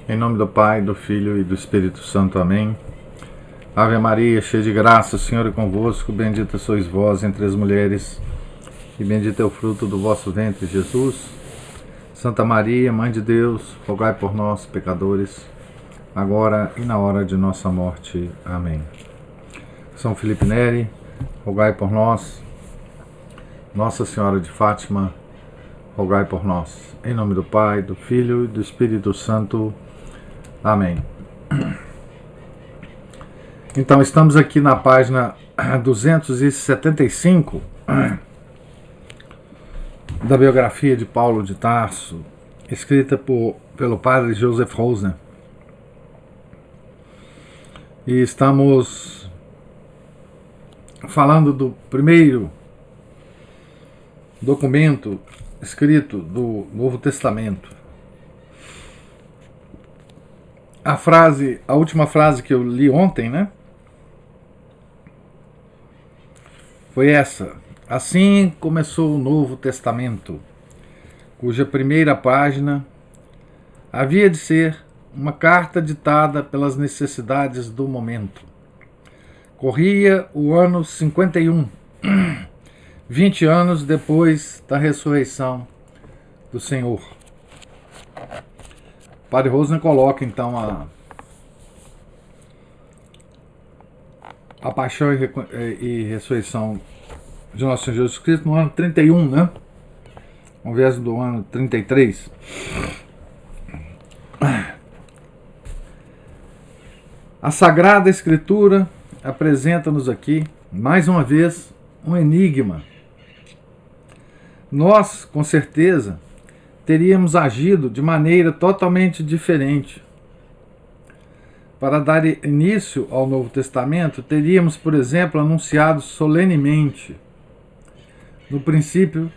Em nome do Pai, do Filho e do Espírito Santo. Amém. Ave Maria, cheia de graça, o Senhor é convosco. Bendita sois vós entre as mulheres, e bendito é o fruto do vosso ventre, Jesus. Santa Maria, Mãe de Deus, rogai por nós, pecadores, agora e na hora de nossa morte. Amém. São Felipe Neri, rogai por nós. Nossa Senhora de Fátima, rogai por nós. Em nome do Pai, do Filho e do Espírito Santo. Amém. Então, estamos aqui na página 275 da biografia de Paulo de Tarso, escrita pelo padre Joseph Rosner. E estamos falando do primeiro documento escrito do Novo Testamento. A última frase que eu li ontem, né? Foi essa: assim começou o Novo Testamento, cuja primeira página havia de ser uma carta ditada pelas necessidades do momento. Corria o ano 51, 20 anos depois da ressurreição do Senhor. O Padre Rosner coloca então a paixão e ressurreição de nosso Senhor Jesus Cristo no ano 31, né? Ao invés do ano 33. A Sagrada Escritura apresenta-nos aqui, mais uma vez, um enigma. Nós, com certeza, teríamos agido de maneira totalmente diferente. Para dar início ao Novo Testamento, teríamos, por exemplo, anunciado solenemente: no princípio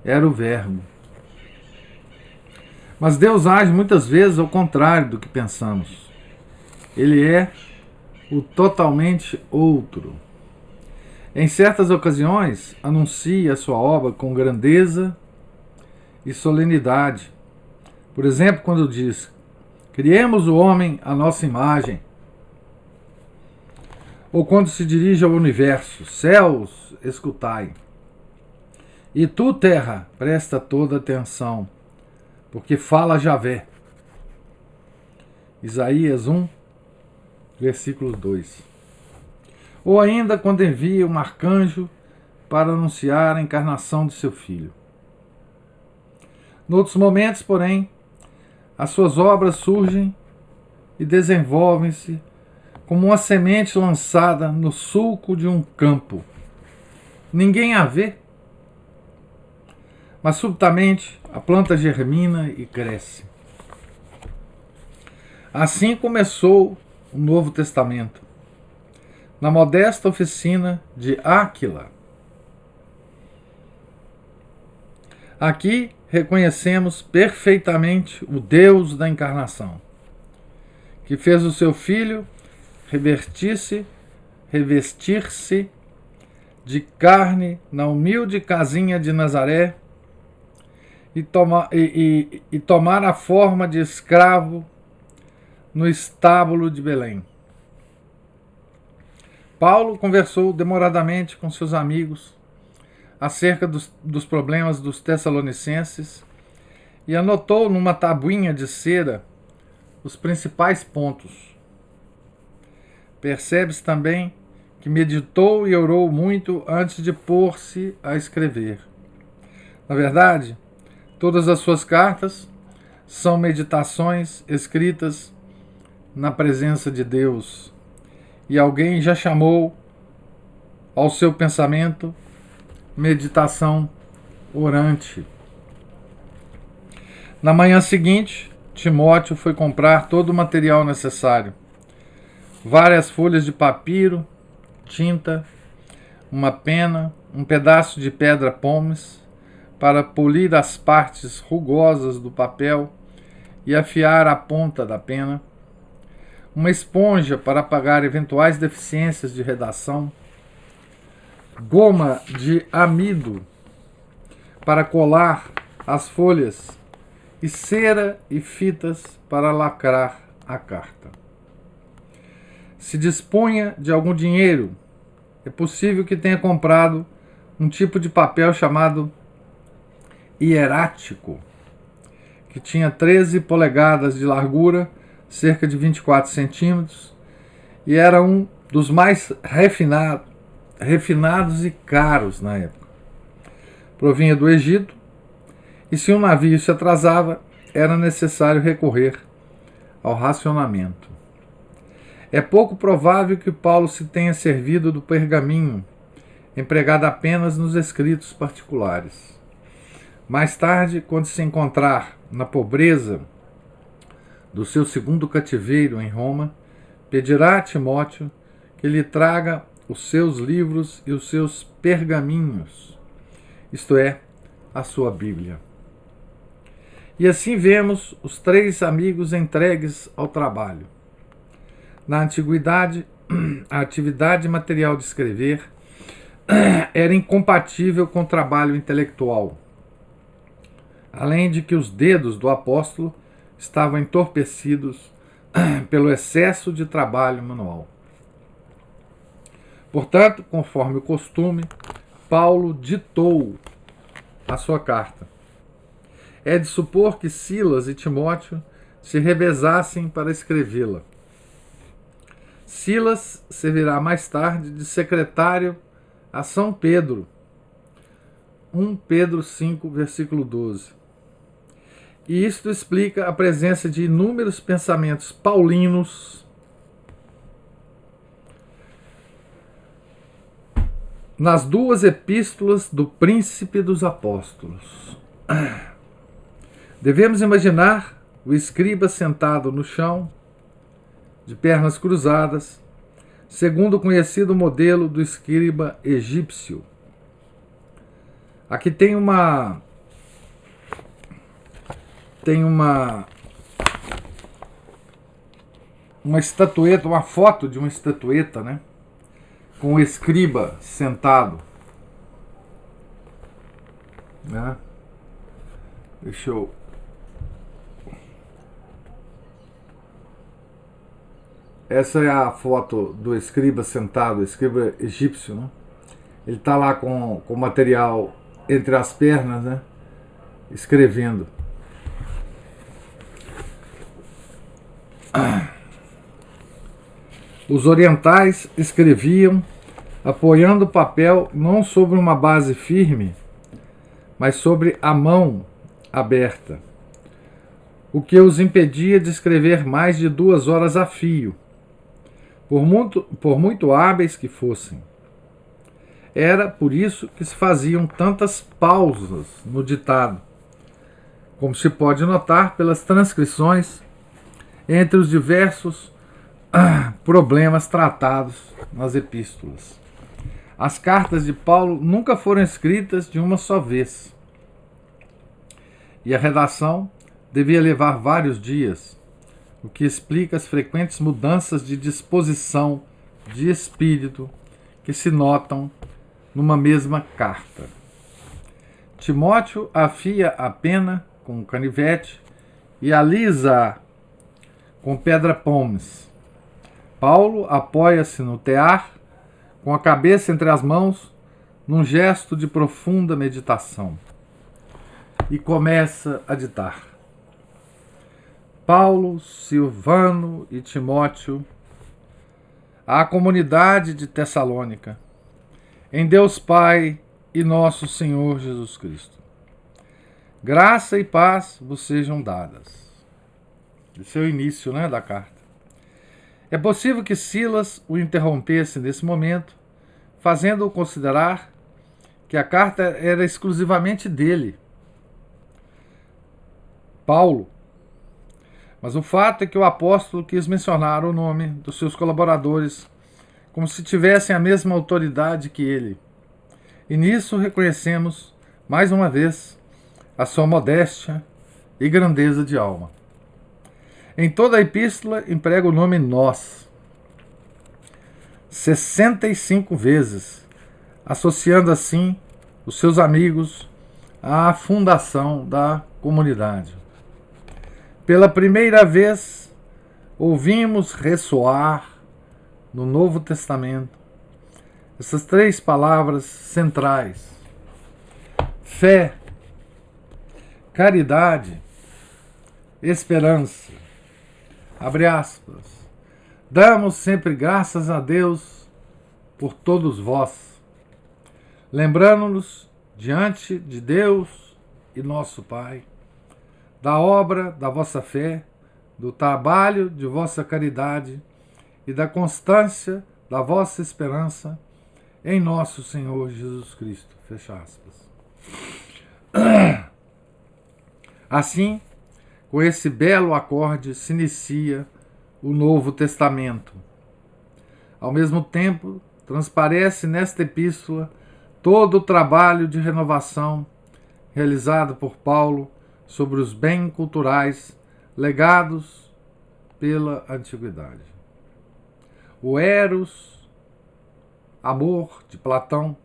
era o Verbo. Mas Deus age muitas vezes ao contrário do que pensamos. Ele é o totalmente outro. Em certas ocasiões, anuncia a sua obra com grandeza e solenidade. Por exemplo, quando diz: criemos o homem à nossa imagem. Ou quando se dirige ao universo: céus, escutai. E tu, terra, presta toda atenção, porque fala Javé. Isaías 1, versículo 2. Ou ainda quando envia um arcanjo para anunciar a encarnação de seu filho. Noutros momentos, porém, as suas obras surgem e desenvolvem-se como uma semente lançada no sulco de um campo. Ninguém a vê, mas subitamente a planta germina e cresce. Assim começou o Novo Testamento, na modesta oficina de Áquila. Aqui reconhecemos perfeitamente o Deus da encarnação, que fez o seu Filho revestir-se de carne na humilde casinha de Nazaré e tomar a forma de escravo no estábulo de Belém. Paulo conversou demoradamente com seus amigos acerca dos problemas dos Tessalonicenses e anotou numa tabuinha de cera os principais pontos. Percebe-se também que meditou e orou muito antes de pôr-se a escrever. Na verdade, todas as suas cartas são meditações escritas na presença de Deus, e alguém já chamou ao seu pensamento meditação orante. Na manhã seguinte, Timóteo foi comprar todo o material necessário: várias folhas de papiro, tinta, uma pena, um pedaço de pedra pómez para polir as partes rugosas do papel e afiar a ponta da pena, uma esponja para apagar eventuais deficiências de redação, goma de amido para colar as folhas e cera e fitas para lacrar a carta. Se dispunha de algum dinheiro, é possível que tenha comprado um tipo de papel chamado hierático, que tinha 13 polegadas de largura, cerca de 24 centímetros, e era um dos mais refinados e caros na época. Provinha do Egito, e se um navio se atrasava, era necessário recorrer ao racionamento. É pouco provável que Paulo se tenha servido do pergaminho, empregado apenas nos escritos particulares. Mais tarde, quando se encontrar na pobreza do seu segundo cativeiro em Roma, pedirá a Timóteo que lhe traga os seus livros e os seus pergaminhos, isto é, a sua Bíblia. E assim vemos os 3 amigos entregues ao trabalho. Na antiguidade, a atividade material de escrever era incompatível com o trabalho intelectual, além de que os dedos do apóstolo estavam entorpecidos pelo excesso de trabalho manual. Portanto, conforme o costume, Paulo ditou a sua carta. É de supor que Silas e Timóteo se revezassem para escrevê-la. Silas servirá mais tarde de secretário a São Pedro. 1 Pedro 5, versículo 12. E isto explica a presença de inúmeros pensamentos paulinos nas 2 epístolas do Príncipe dos Apóstolos. Devemos imaginar o escriba sentado no chão, de pernas cruzadas, segundo o conhecido modelo do escriba egípcio. Aqui tem uma estatueta, uma foto de uma estatueta, né? Com o escriba sentado. Né? Deixa eu... Essa é a foto do escriba sentado, escriba egípcio, né? Ele está lá com o material entre as pernas, né? Escrevendo. Os orientais escreviam apoiando o papel não sobre uma base firme, mas sobre a mão aberta, o que os impedia de escrever mais de 2 horas a fio, por muito hábeis que fossem. Era por isso que se faziam tantas pausas no ditado, como se pode notar pelas transcrições entre os diversos problemas tratados nas epístolas. As cartas de Paulo nunca foram escritas de uma só vez, e a redação devia levar vários dias, o que explica as frequentes mudanças de disposição de espírito que se notam numa mesma carta. Timóteo afia a pena com canivete e alisa-a com pedra-pomes. Paulo apoia-se no tear, com a cabeça entre as mãos, num gesto de profunda meditação, e começa a ditar. Paulo, Silvano e Timóteo, à comunidade de Tessalônica, em Deus Pai e nosso Senhor Jesus Cristo. Graça e paz vos sejam dadas. Esse é o início, né, da carta. É possível que Silas o interrompesse nesse momento, fazendo-o considerar que a carta era exclusivamente dele, Paulo. Mas o fato é que o apóstolo quis mencionar o nome dos seus colaboradores como se tivessem a mesma autoridade que ele. E nisso reconhecemos, mais uma vez, a sua modéstia e grandeza de alma. Em toda a epístola emprega o nome nós, 65 vezes, associando assim os seus amigos à fundação da comunidade. Pela primeira vez, ouvimos ressoar no Novo Testamento essas três palavras centrais: fé, caridade, esperança. Abre aspas. Damos sempre graças a Deus por todos vós, lembrando-nos diante de Deus e nosso Pai, da obra da vossa fé, do trabalho de vossa caridade e da constância da vossa esperança em nosso Senhor Jesus Cristo. Fecha aspas. Assim, com esse belo acorde se inicia o Novo Testamento. Ao mesmo tempo, transparece nesta epístola todo o trabalho de renovação realizado por Paulo sobre os bens culturais legados pela antiguidade. O eros, amor de Platão,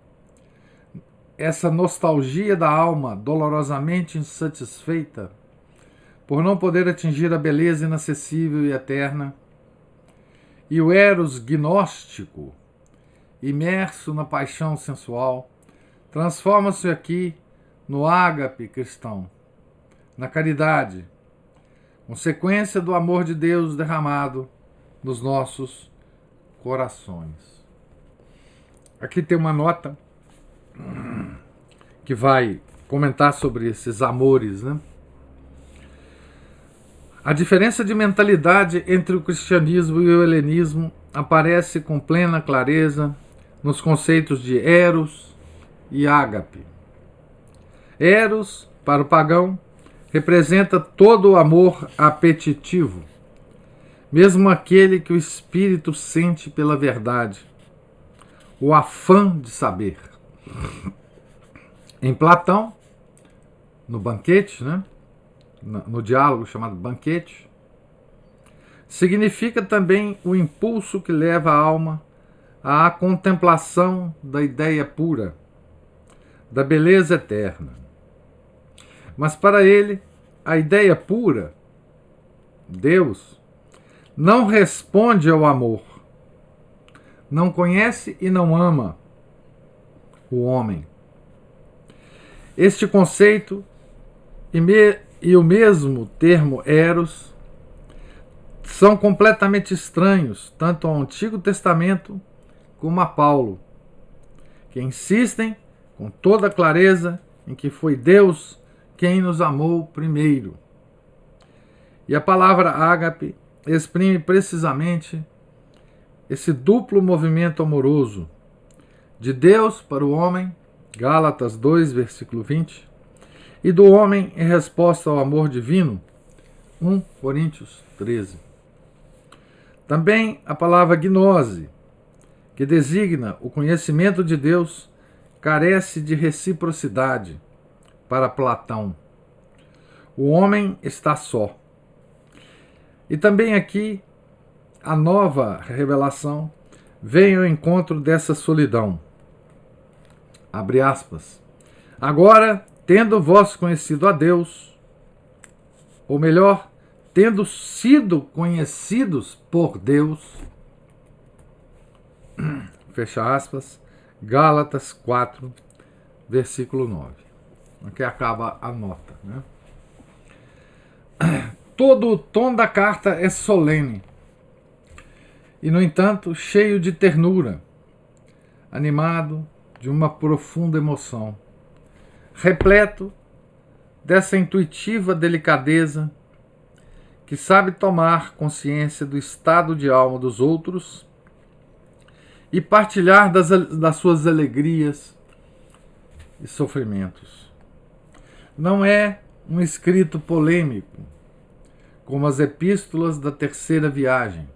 essa nostalgia da alma dolorosamente insatisfeita por não poder atingir a beleza inacessível e eterna, e o eros gnóstico, imerso na paixão sensual, transforma-se aqui no ágape cristão, na caridade, consequência do amor de Deus derramado nos nossos corações. Aqui tem uma nota que vai comentar sobre esses amores, né? A diferença de mentalidade entre o cristianismo e o helenismo aparece com plena clareza nos conceitos de eros e ágape. Eros, para o pagão, representa todo o amor apetitivo, mesmo aquele que o espírito sente pela verdade, o afã de saber. Em Platão, no banquete, né? No diálogo chamado banquete, significa também o impulso que leva a alma à contemplação da ideia pura, da beleza eterna. Mas para ele, a ideia pura, Deus, não responde ao amor, não conhece e não ama o homem. Este conceito e o mesmo termo eros são completamente estranhos tanto ao Antigo Testamento como a Paulo, que insistem com toda clareza em que foi Deus quem nos amou primeiro. E a palavra ágape exprime precisamente esse duplo movimento amoroso de Deus para o homem, Gálatas 2, versículo 20, e do homem em resposta ao amor divino, 1 Coríntios 13. Também a palavra gnose, que designa o conhecimento de Deus, carece de reciprocidade para Platão. O homem está só. E também aqui a nova revelação vem ao encontro dessa solidão. Abre aspas. Agora, tendo vós conhecido a Deus, ou melhor, tendo sido conhecidos por Deus, fecha aspas, Gálatas 4, versículo 9. Aqui acaba a nota, né? Todo o tom da carta é solene e, no entanto, cheio de ternura, animado de uma profunda emoção, repleto dessa intuitiva delicadeza que sabe tomar consciência do estado de alma dos outros e partilhar das suas alegrias e sofrimentos. Não é um escrito polêmico, como as epístolas da terceira viagem,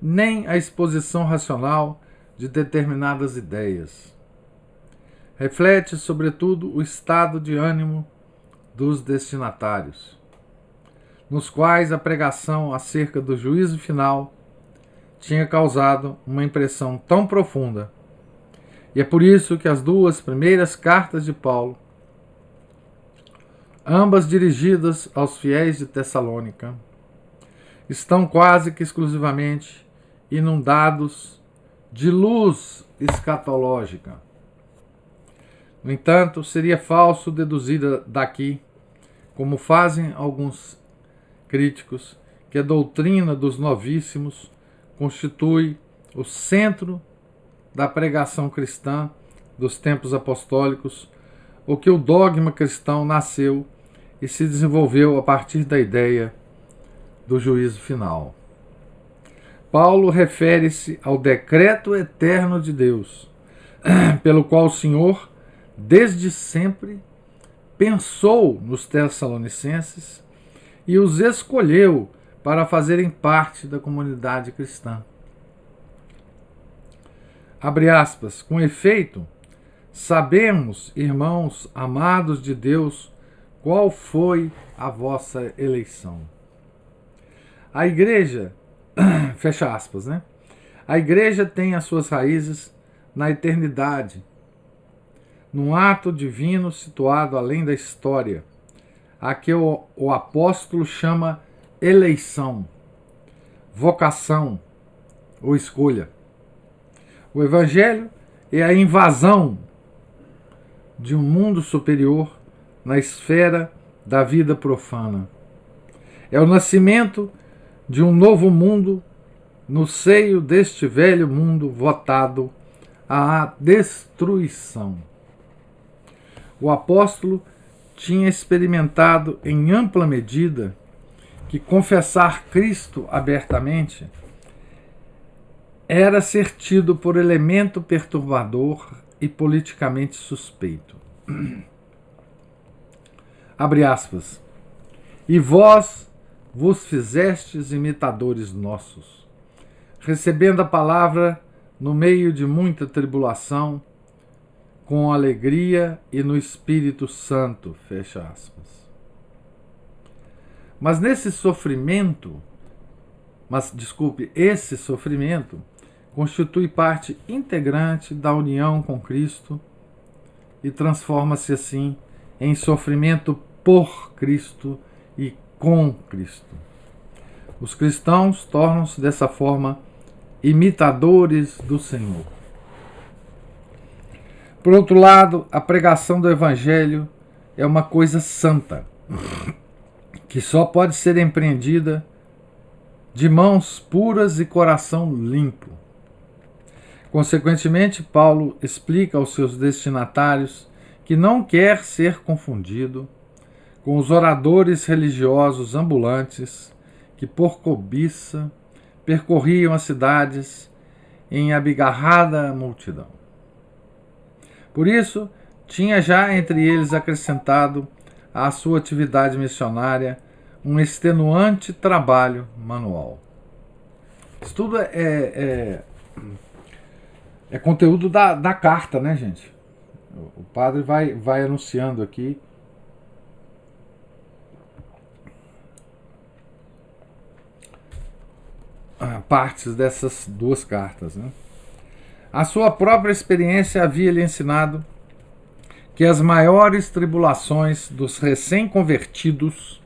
nem a exposição racional de determinadas ideias. Reflete, sobretudo, o estado de ânimo dos destinatários, nos quais a pregação acerca do juízo final tinha causado uma impressão tão profunda. E é por isso que as duas primeiras cartas de Paulo ambas dirigidas aos fiéis de Tessalônica, estão quase que exclusivamente inundados de luz escatológica. No entanto, seria falso deduzir daqui, como fazem alguns críticos, que a doutrina dos novíssimos constitui o centro da pregação cristã dos tempos apostólicos, ou que o dogma cristão nasceu e se desenvolveu a partir da ideia do juízo final. Paulo refere-se ao decreto eterno de Deus, pelo qual o Senhor, desde sempre, pensou nos Tessalonicenses e os escolheu para fazerem parte da comunidade cristã. Abre aspas, com efeito, sabemos, irmãos amados de Deus, qual foi a vossa eleição. A igreja, fecha aspas, né? A igreja tem as suas raízes na eternidade, num ato divino situado além da história, a que o apóstolo chama eleição, vocação ou escolha. O evangelho é a invasão de um mundo superior na esfera da vida profana. É o nascimento de um novo mundo no seio deste velho mundo votado à destruição. O apóstolo tinha experimentado em ampla medida que confessar Cristo abertamente era ser tido por elemento perturbador e politicamente suspeito. Abre aspas. E vós vos fizestes imitadores nossos, recebendo a palavra no meio de muita tribulação, com alegria e no Espírito Santo, fecha aspas. Esse sofrimento constitui parte integrante da união com Cristo e transforma-se assim em sofrimento por Cristo e com Cristo. Os cristãos tornam-se dessa forma imitadores do Senhor. Por outro lado, a pregação do Evangelho é uma coisa santa, que só pode ser empreendida de mãos puras e coração limpo. Consequentemente, Paulo explica aos seus destinatários que não quer ser confundido com os oradores religiosos ambulantes que, por cobiça, percorriam as cidades em abigarrada multidão. Por isso, tinha já entre eles acrescentado à sua atividade missionária um extenuante trabalho manual. Isso tudo é conteúdo da carta, né, gente? O padre vai anunciando aqui partes dessas duas cartas, né? A sua própria experiência havia lhe ensinado que as maiores tribulações dos recém-convertidos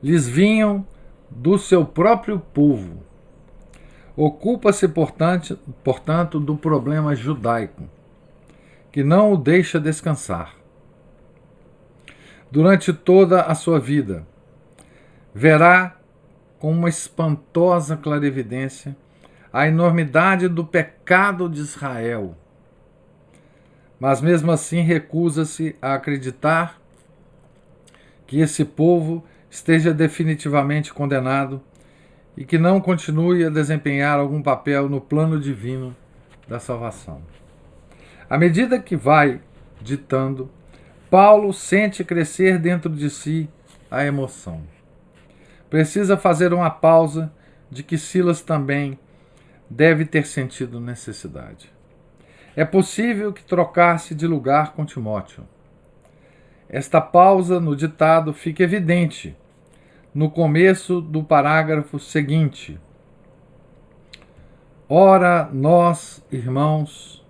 lhes vinham do seu próprio povo. Ocupa-se, portanto, do problema judaico, que não o deixa descansar. Durante toda a sua vida, verá com uma espantosa clarividência a enormidade do pecado de Israel, mas mesmo assim recusa-se a acreditar que esse povo esteja definitivamente condenado e que não continue a desempenhar algum papel no plano divino da salvação. À medida que vai ditando, Paulo sente crescer dentro de si a emoção. Precisa fazer uma pausa de que Silas também deve ter sentido necessidade. É possível que trocasse de lugar com Timóteo. Esta pausa no ditado fica evidente no começo do parágrafo seguinte. Ora, nós, irmãos,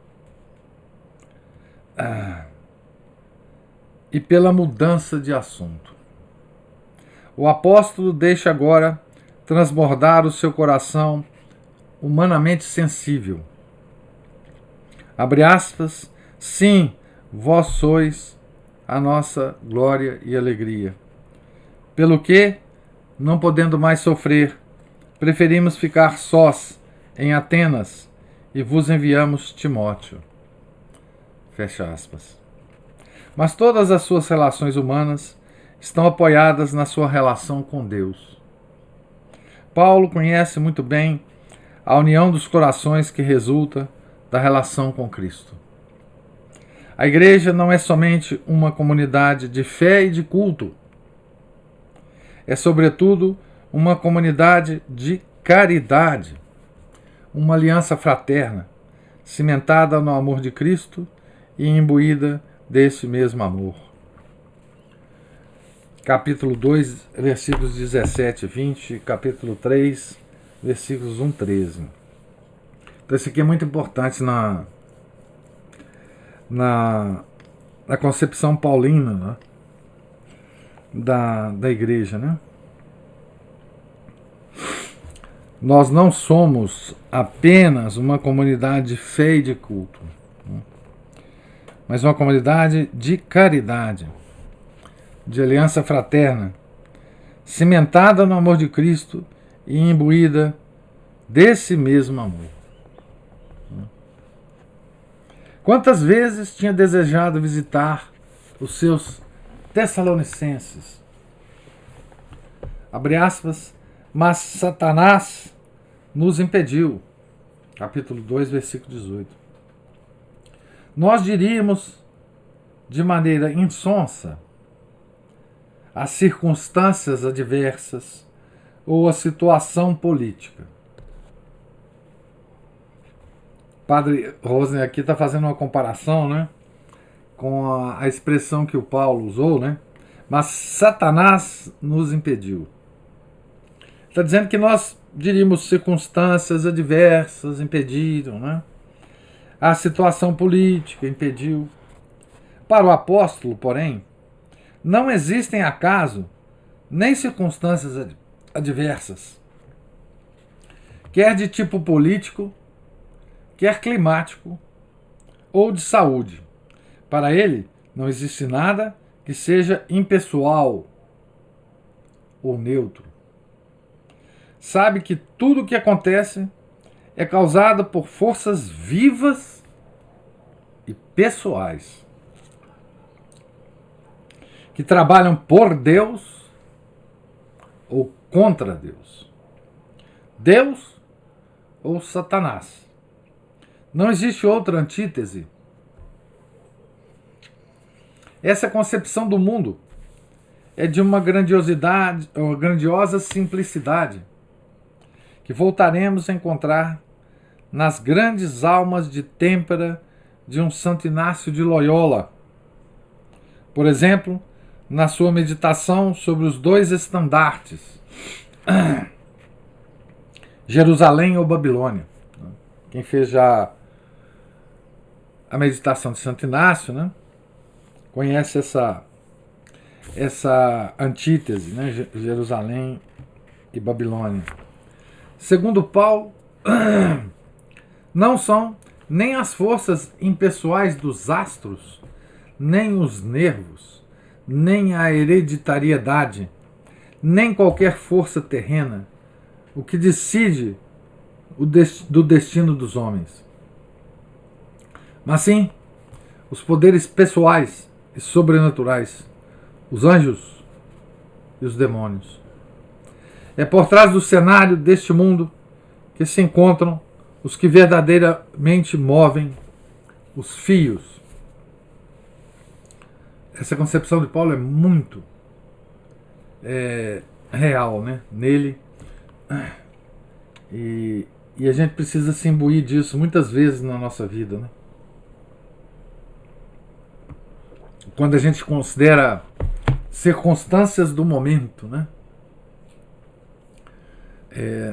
e pela mudança de assunto. O apóstolo deixa agora transbordar o seu coração humanamente sensível. Abre aspas, sim, vós sois a nossa glória e alegria. Pelo que, não podendo mais sofrer, preferimos ficar sós em Atenas e vos enviamos Timóteo. Fecha aspas. Mas todas as suas relações humanas estão apoiadas na sua relação com Deus. Paulo conhece muito bem a união dos corações que resulta da relação com Cristo. A igreja não é somente uma comunidade de fé e de culto. É, sobretudo, uma comunidade de caridade, uma aliança fraterna, cimentada no amor de Cristo e imbuída desse mesmo amor. Capítulo 2, versículos 17 e 20, capítulo 3, versículos 1 e 13. Então, isso aqui é muito importante na concepção paulina, né? da igreja, né? Nós não somos apenas uma comunidade de fé e de culto, né? Mas uma comunidade de caridade, de aliança fraterna, cimentada no amor de Cristo e imbuída desse mesmo amor. Quantas vezes tinha desejado visitar os seus Tessalonicenses? Abre aspas, mas Satanás nos impediu. Capítulo 2, versículo 18. Nós diríamos de maneira insonsa as circunstâncias adversas ou a situação política. Padre Rosner aqui está fazendo uma comparação, né, com a expressão que o Paulo usou, né? Mas Satanás nos impediu. Está dizendo que nós diríamos circunstâncias adversas impediram, né? A situação política impediu. Para o apóstolo, porém, não existem acaso nem circunstâncias adversas, quer de tipo político, quer climático ou de saúde. Para ele, não existe nada que seja impessoal ou neutro. Sabe que tudo o que acontece é causado por forças vivas e pessoais, que trabalham por Deus ou contra Deus. Deus ou Satanás. Não existe outra antítese. Essa concepção do mundo é de uma grandiosidade, uma grandiosa simplicidade, que voltaremos a encontrar nas grandes almas de têmpera de um Santo Inácio de Loyola. Por exemplo, na sua meditação sobre os dois estandartes, Jerusalém ou Babilônia. Quem fez já a meditação de Santo Inácio, né, conhece essa antítese, né, Jerusalém e Babilônia. Segundo Paulo, não são nem as forças impessoais dos astros, nem os nervos, nem a hereditariedade, nem qualquer força terrena, o que decide do destino dos homens. Mas sim, os poderes pessoais e sobrenaturais, os anjos e os demônios. É por trás do cenário deste mundo que se encontram os que verdadeiramente movem os fios. Essa concepção de Paulo é muito real, né, nele. E a gente precisa se imbuir disso muitas vezes na nossa vida, né? Quando a gente considera circunstâncias do momento, né?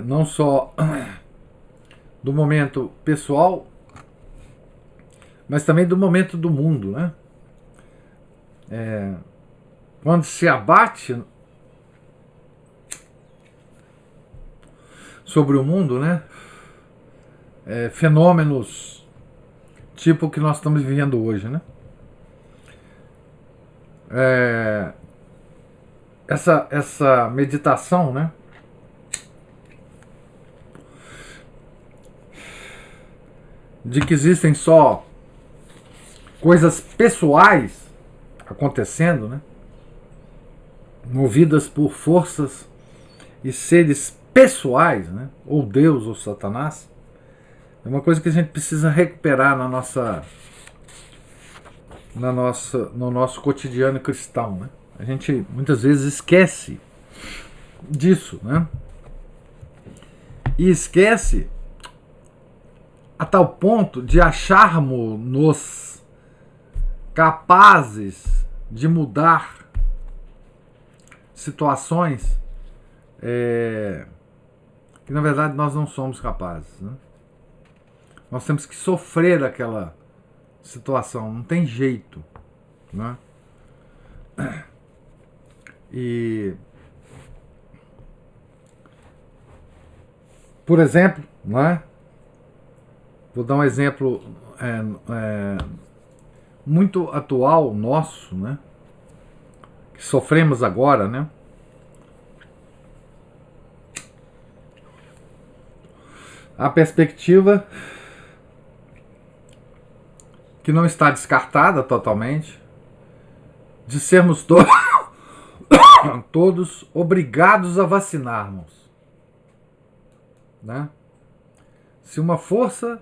Não só do momento pessoal, mas também do momento do mundo, né? quando se abate sobre o mundo, né? Fenômenos tipo o que nós estamos vivendo hoje, né? Essa meditação, né? De que existem só coisas pessoais acontecendo, né? Movidas por forças e seres pessoais, né? Ou Deus ou Satanás, é uma coisa que a gente precisa recuperar no nosso cotidiano cristão, né? A gente muitas vezes esquece disso, né? E esquece a tal ponto de acharmos-nos capazes de mudar situações que na verdade nós não somos capazes, né? Nós temos que sofrer aquela situação, não tem jeito, né? E, por exemplo, né? Vou dar um exemplo muito atual nosso, né? Que sofremos agora, né? A perspectiva que não está descartada totalmente de sermos todos obrigados a vacinarmos, né? Se uma força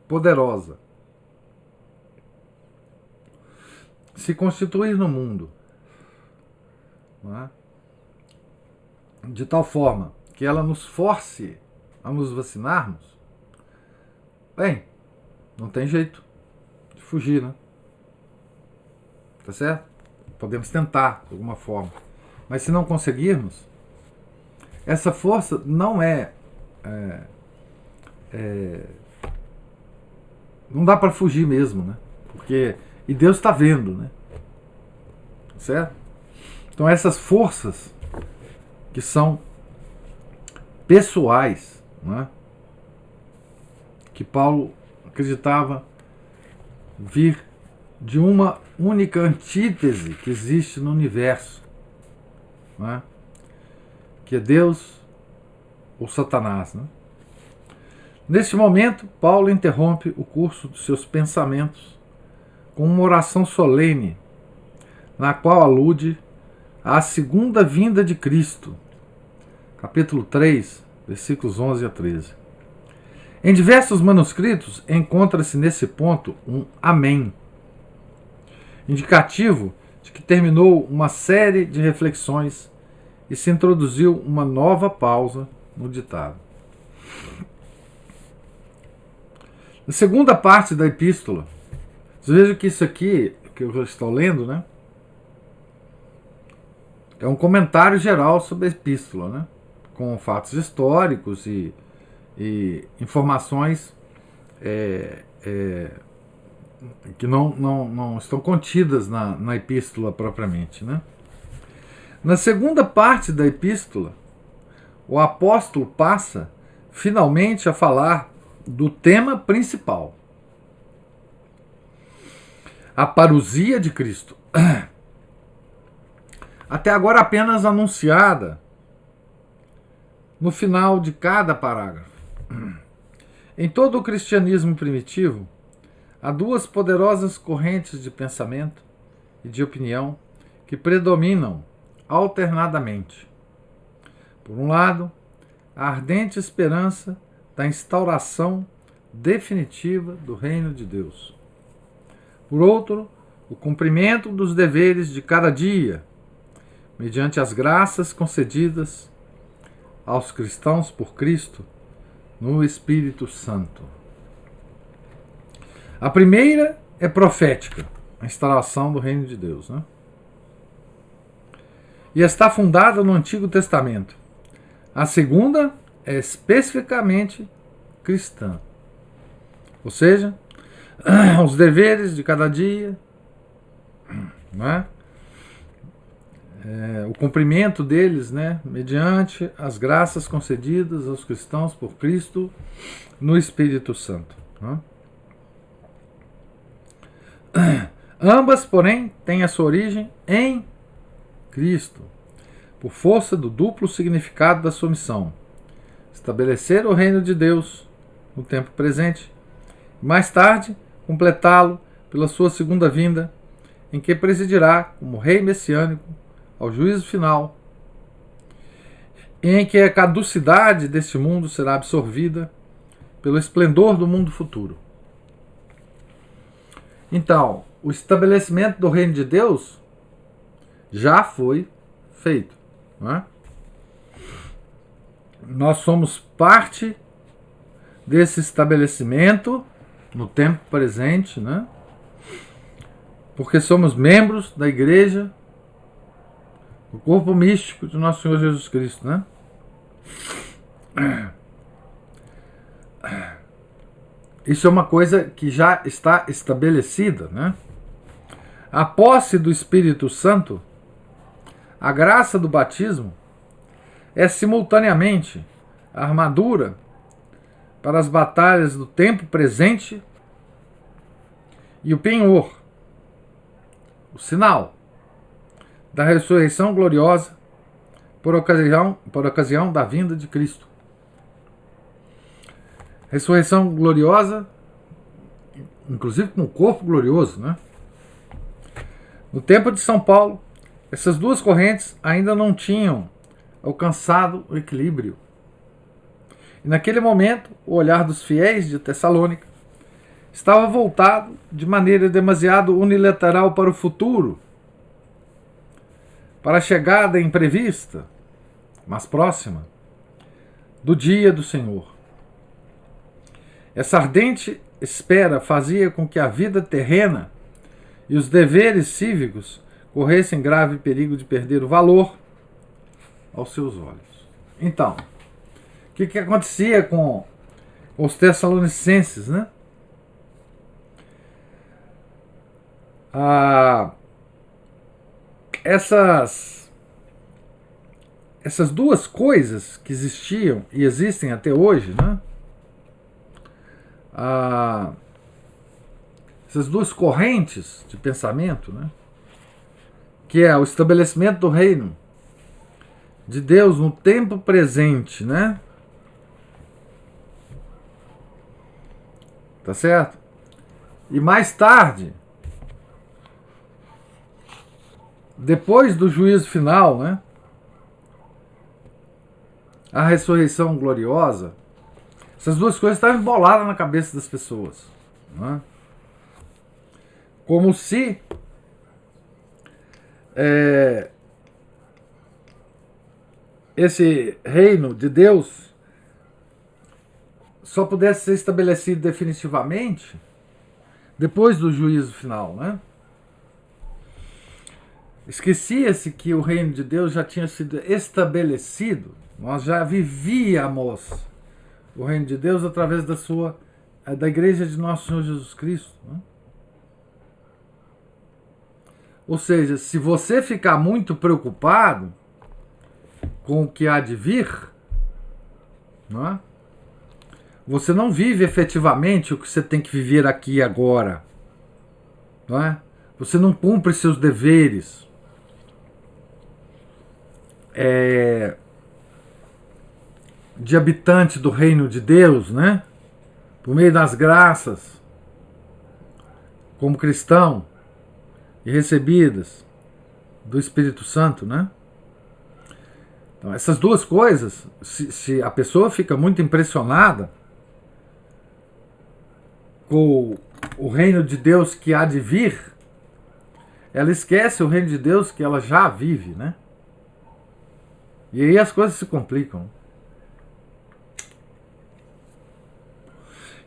poderosa se constituir no mundo, né, de tal forma que ela nos force a nos vacinarmos, bem, não tem jeito de fugir, né? Tá certo? Podemos tentar de alguma forma, mas se não conseguirmos, essa força não não dá para fugir mesmo, né? Porque e Deus está vendo, né? Certo? Então essas forças que são pessoais, né? Que Paulo acreditava vir de uma única antítese que existe no universo, né? Que é Deus ou Satanás, né? Neste momento, Paulo interrompe o curso dos seus pensamentos com uma oração solene, na qual alude à segunda vinda de Cristo, capítulo 3, versículos 11 a 13. Em diversos manuscritos encontra-se nesse ponto um amém, indicativo de que terminou uma série de reflexões e se introduziu uma nova pausa no ditado. Na segunda parte da epístola, veja que isso aqui, que eu já estou lendo, né, é um comentário geral sobre a epístola, né, com fatos históricos e informações que não estão contidas na epístola propriamente, né. Na segunda parte da epístola, o apóstolo passa finalmente a falar do tema principal, a parousia de Cristo, até agora apenas anunciada no final de cada parágrafo. Em todo o cristianismo primitivo, há duas poderosas correntes de pensamento e de opinião que predominam alternadamente. Por um lado, a ardente esperança da instauração definitiva do reino de Deus. Por outro, o cumprimento dos deveres de cada dia, mediante as graças concedidas aos cristãos por Cristo no Espírito Santo. A primeira é profética, a instalação do reino de Deus, né? E está fundada no Antigo Testamento. A segunda é especificamente cristã. Ou seja, os deveres de cada dia, né? O cumprimento deles, né, mediante as graças concedidas aos cristãos por Cristo no Espírito Santo, né? Ambas, porém, têm a sua origem em Cristo, por força do duplo significado da sua missão: estabelecer o reino de Deus no tempo presente e, mais tarde, completá-lo pela sua segunda vinda, em que presidirá como rei messiânico ao juízo final, em que a caducidade deste mundo será absorvida pelo esplendor do mundo futuro. Então, o estabelecimento do reino de Deus já foi feito, né? Nós somos parte desse estabelecimento no tempo presente, né? Porque somos membros da igreja, do corpo místico de nosso Senhor Jesus Cristo, né? Isso é uma coisa que já está estabelecida, né? A posse do Espírito Santo, a graça do batismo, é simultaneamente a armadura para as batalhas do tempo presente e o penhor, o sinal da ressurreição gloriosa por ocasião da vinda de Cristo. Ressurreição gloriosa, inclusive com o corpo glorioso, né? No tempo de São Paulo, essas duas correntes ainda não tinham alcançado o equilíbrio. E naquele momento, o olhar dos fiéis de Tessalônica estava voltado de maneira demasiado unilateral para o futuro, para a chegada imprevista, mas próxima, do dia do Senhor. Essa ardente espera fazia com que a vida terrena e os deveres cívicos corressem grave perigo de perder o valor aos seus olhos. Então, o que acontecia com os tessalonicenses, né? Essas duas coisas que existiam e existem até hoje, né? Essas duas correntes de pensamento, né? Que é o estabelecimento do reino de Deus no tempo presente, né? Tá certo? E mais tarde, depois do juízo final, né? A ressurreição gloriosa. Essas duas coisas estavam emboladas na cabeça das pessoas, né? Como se esse reino de Deus só pudesse ser estabelecido definitivamente depois do juízo final, né? Esquecia-se que o reino de Deus já tinha sido estabelecido. Nós já vivíamos o reino de Deus através da igreja de nosso Senhor Jesus Cristo, né? Ou seja, se você ficar muito preocupado com o que há de vir, não é? Você não vive efetivamente o que você tem que viver aqui e agora, não é? Você não cumpre seus deveres de habitante do reino de Deus, né? Por meio das graças, como cristão, e recebidas do Espírito Santo, né? Então, essas duas coisas, se a pessoa fica muito impressionada com o reino de Deus que há de vir, ela esquece o reino de Deus que ela já vive, né? E aí as coisas se complicam.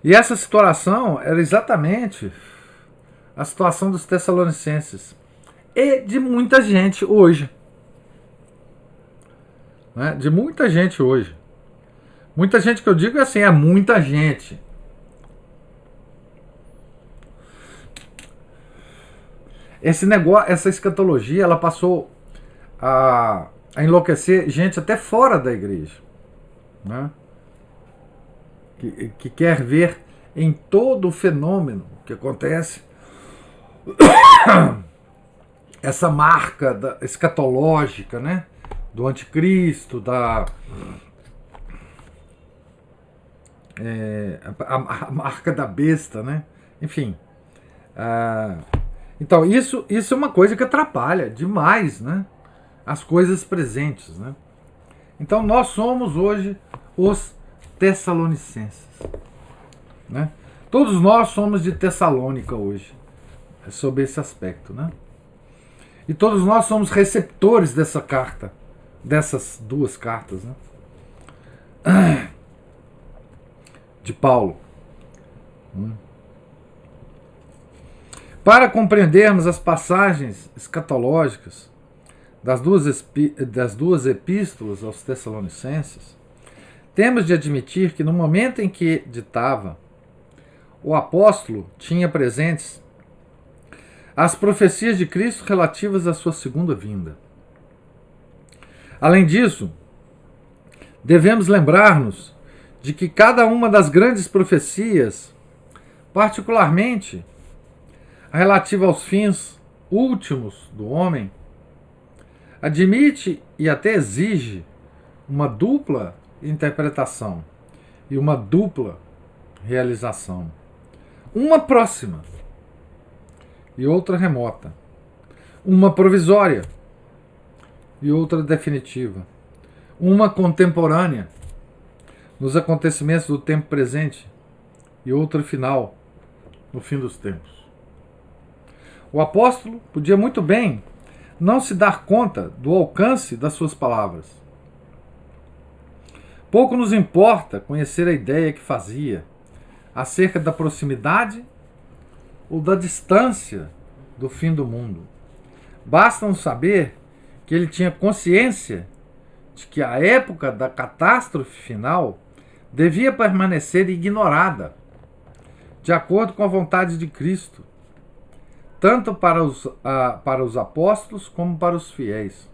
E essa situação era exatamente a situação dos tessalonicenses e de muita gente hoje, né? De muita gente hoje. Muita gente que eu digo é assim, é muita gente. esse negócio, essa escatologia, ela passou a enlouquecer gente até fora da igreja, né? Que quer ver em todo o fenômeno que acontece essa marca escatológica, né? Do anticristo, a marca da besta, né? Enfim. Então, isso é uma coisa que atrapalha demais, né? As coisas presentes, né? Então, nós somos hoje os Tessalonicenses, né? Todos nós somos de Tessalônica hoje, sob esse aspecto, né? E todos nós somos receptores dessa carta, dessas duas cartas, né? De Paulo. Para compreendermos as passagens escatológicas das duas epístolas aos Tessalonicenses, temos de admitir que no momento em que ditava, o apóstolo tinha presentes as profecias de Cristo relativas à sua segunda vinda. Além disso, devemos lembrar-nos de que cada uma das grandes profecias, particularmente a relativa aos fins últimos do homem, admite e até exige uma dupla interpretação e uma dupla realização. Uma próxima e outra remota. Uma provisória e outra definitiva. Uma contemporânea nos acontecimentos do tempo presente e outra final no fim dos tempos. O apóstolo podia muito bem não se dar conta do alcance das suas palavras. Pouco nos importa conhecer a ideia que fazia acerca da proximidade ou da distância do fim do mundo. Basta-nos saber que ele tinha consciência de que a época da catástrofe final devia permanecer ignorada, de acordo com a vontade de Cristo, tanto para os apóstolos como para os fiéis.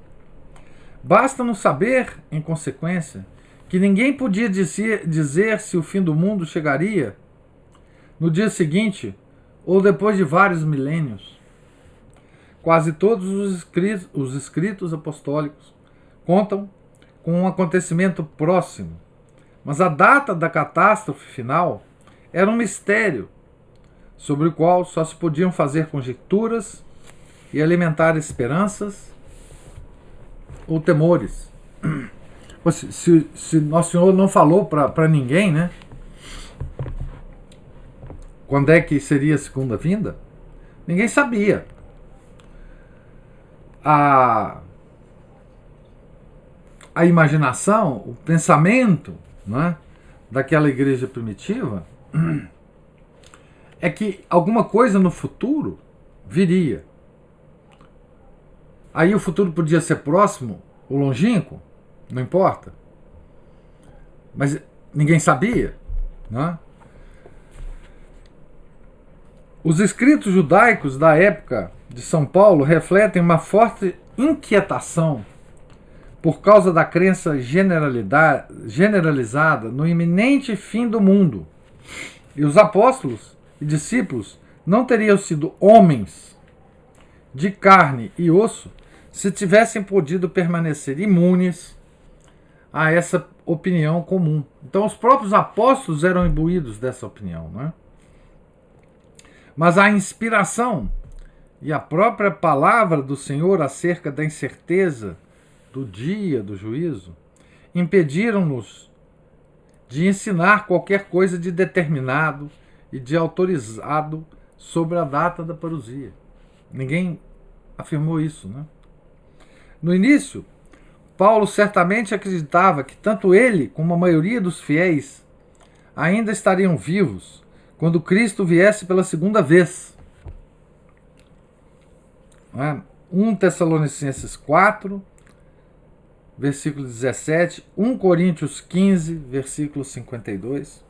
Basta-nos saber, em consequência, que ninguém podia dizer se o fim do mundo chegaria no dia seguinte ou depois de vários milênios. Quase todos os escritos apostólicos contam com um acontecimento próximo, mas a data da catástrofe final era um mistério sobre o qual só se podiam fazer conjecturas e alimentar esperanças ou temores. Se Nosso Senhor não falou para ninguém, né? Quando é que seria a segunda vinda? Ninguém sabia. A imaginação, o pensamento, né, daquela igreja primitiva é que alguma coisa no futuro viria. Aí o futuro podia ser próximo ou longínquo, não importa. Mas ninguém sabia, né? Os escritos judaicos da época de São Paulo refletem uma forte inquietação por causa da crença generalizada no iminente fim do mundo. E os apóstolos e discípulos não teriam sido homens de carne e osso se tivessem podido permanecer imunes a essa opinião comum. Então os próprios apóstolos eram imbuídos dessa opinião, né? Mas a inspiração e a própria palavra do Senhor acerca da incerteza do dia do juízo impediram-nos de ensinar qualquer coisa de determinado e de autorizado sobre a data da parousia. Ninguém afirmou isso, né? No início, Paulo certamente acreditava que tanto ele como a maioria dos fiéis ainda estariam vivos quando Cristo viesse pela segunda vez. 1 Tessalonicenses 4, versículo 17, 1 Coríntios 15, versículo 52.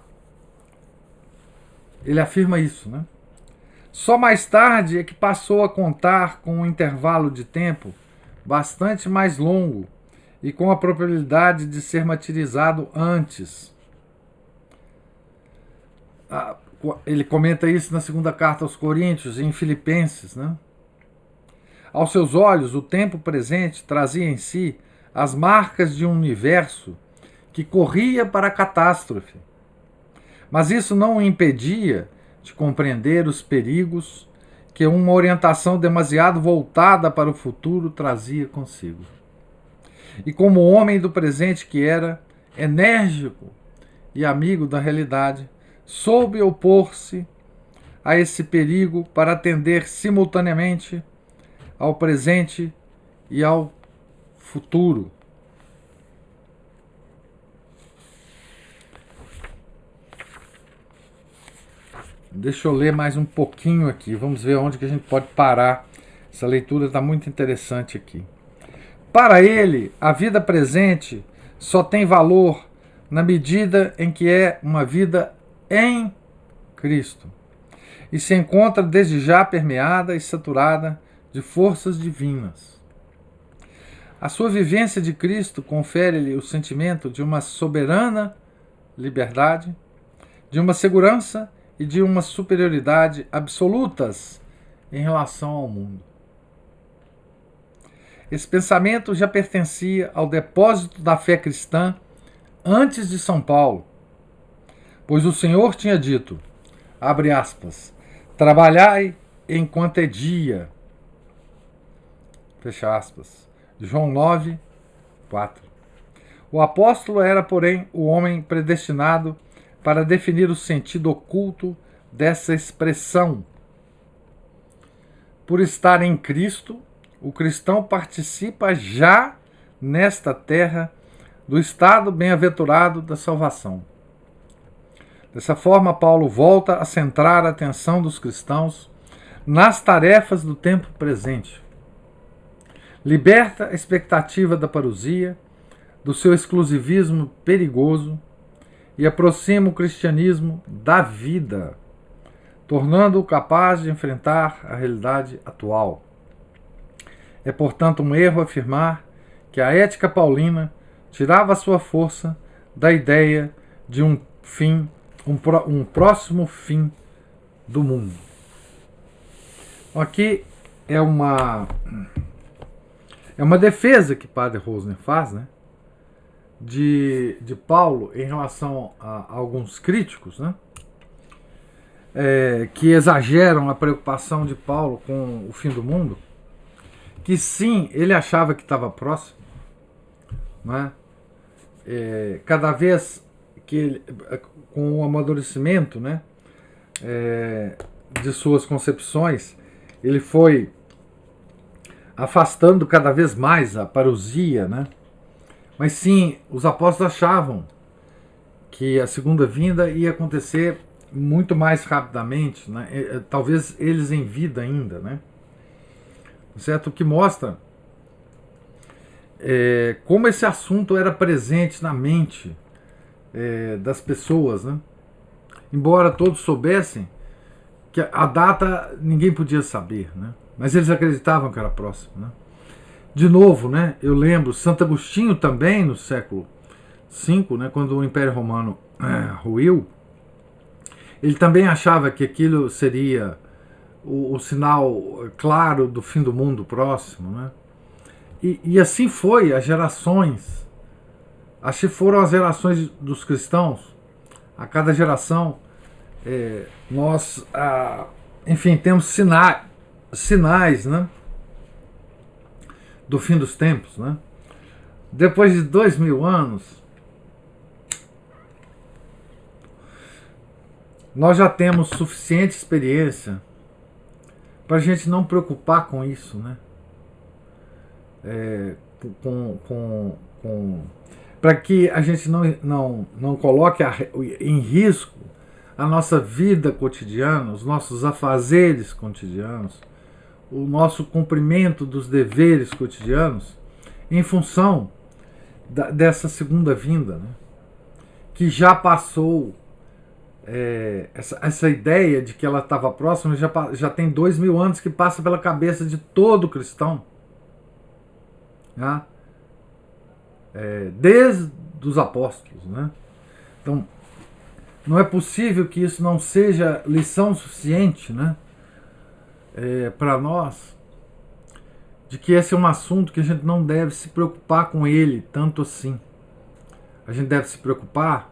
Ele afirma isso, né? Só mais tarde é que passou a contar com um intervalo de tempo bastante mais longo e com a probabilidade de ser martirizado antes. Ele comenta isso na segunda carta aos Coríntios e em Filipenses, né? Aos seus olhos, o tempo presente trazia em si as marcas de um universo que corria para a catástrofe. Mas isso não o impedia de compreender os perigos que uma orientação demasiado voltada para o futuro trazia consigo. E como homem do presente que era, enérgico e amigo da realidade, soube opor-se a esse perigo para atender simultaneamente ao presente e ao futuro. Deixa eu ler mais um pouquinho aqui. Vamos ver onde que a gente pode parar. Essa leitura está muito interessante aqui. Para ele, a vida presente só tem valor na medida em que é uma vida em Cristo e se encontra desde já permeada e saturada de forças divinas. A sua vivência de Cristo confere-lhe o sentimento de uma soberana liberdade, de uma segurança e de uma superioridade absolutas em relação ao mundo. Esse pensamento já pertencia ao depósito da fé cristã antes de São Paulo, pois o Senhor tinha dito, abre aspas, trabalhai enquanto é dia, fecha aspas, João 9, 4. O apóstolo era, porém, o homem predestinado para definir o sentido oculto dessa expressão. Por estar em Cristo, o cristão participa já nesta terra do estado bem-aventurado da salvação. Dessa forma, Paulo volta a centrar a atenção dos cristãos nas tarefas do tempo presente. Liberta a expectativa da parousia, do seu exclusivismo perigoso e aproxima o cristianismo da vida, tornando-o capaz de enfrentar a realidade atual. É, portanto, um erro afirmar que a ética paulina tirava sua força da ideia de um próximo fim do mundo. Aqui é uma defesa que Padre Rosner faz, né, de Paulo em relação a alguns críticos, né, que exageram a preocupação de Paulo com o fim do mundo, que sim, ele achava que estava próximo, né, cada vez que ele, com o amadurecimento, né, de suas concepções, ele foi afastando cada vez mais a parousia, né? Mas sim, os apóstolos achavam que a segunda vinda ia acontecer muito mais rapidamente, né? Talvez eles em vida ainda, né? Certo? O que mostra como esse assunto era presente na mente das pessoas, né? Embora todos soubessem que a data ninguém podia saber, né? Mas eles acreditavam que era próximo, né? De novo, né, eu lembro, Santo Agostinho também, no século V, né, quando o Império Romano ruiu, ele também achava que aquilo seria o sinal claro do fim do mundo próximo, né? E assim foi as gerações, assim foram as gerações dos cristãos. A cada geração nós, enfim, temos sinais, né, do fim dos tempos, né? Depois de 2000 anos, nós já temos suficiente experiência para a gente não preocupar com isso, né? Para que a gente não coloque em risco a nossa vida cotidiana, os nossos afazeres cotidianos, o nosso cumprimento dos deveres cotidianos, em função dessa segunda vinda, né? Que já passou essa ideia de que ela estava próxima já tem 2000 anos que passa pela cabeça de todo cristão, né? Desde os apóstolos, né? Então, não é possível que isso não seja lição suficiente, né? Para nós, de que esse é um assunto que a gente não deve se preocupar com ele tanto assim. A gente deve se preocupar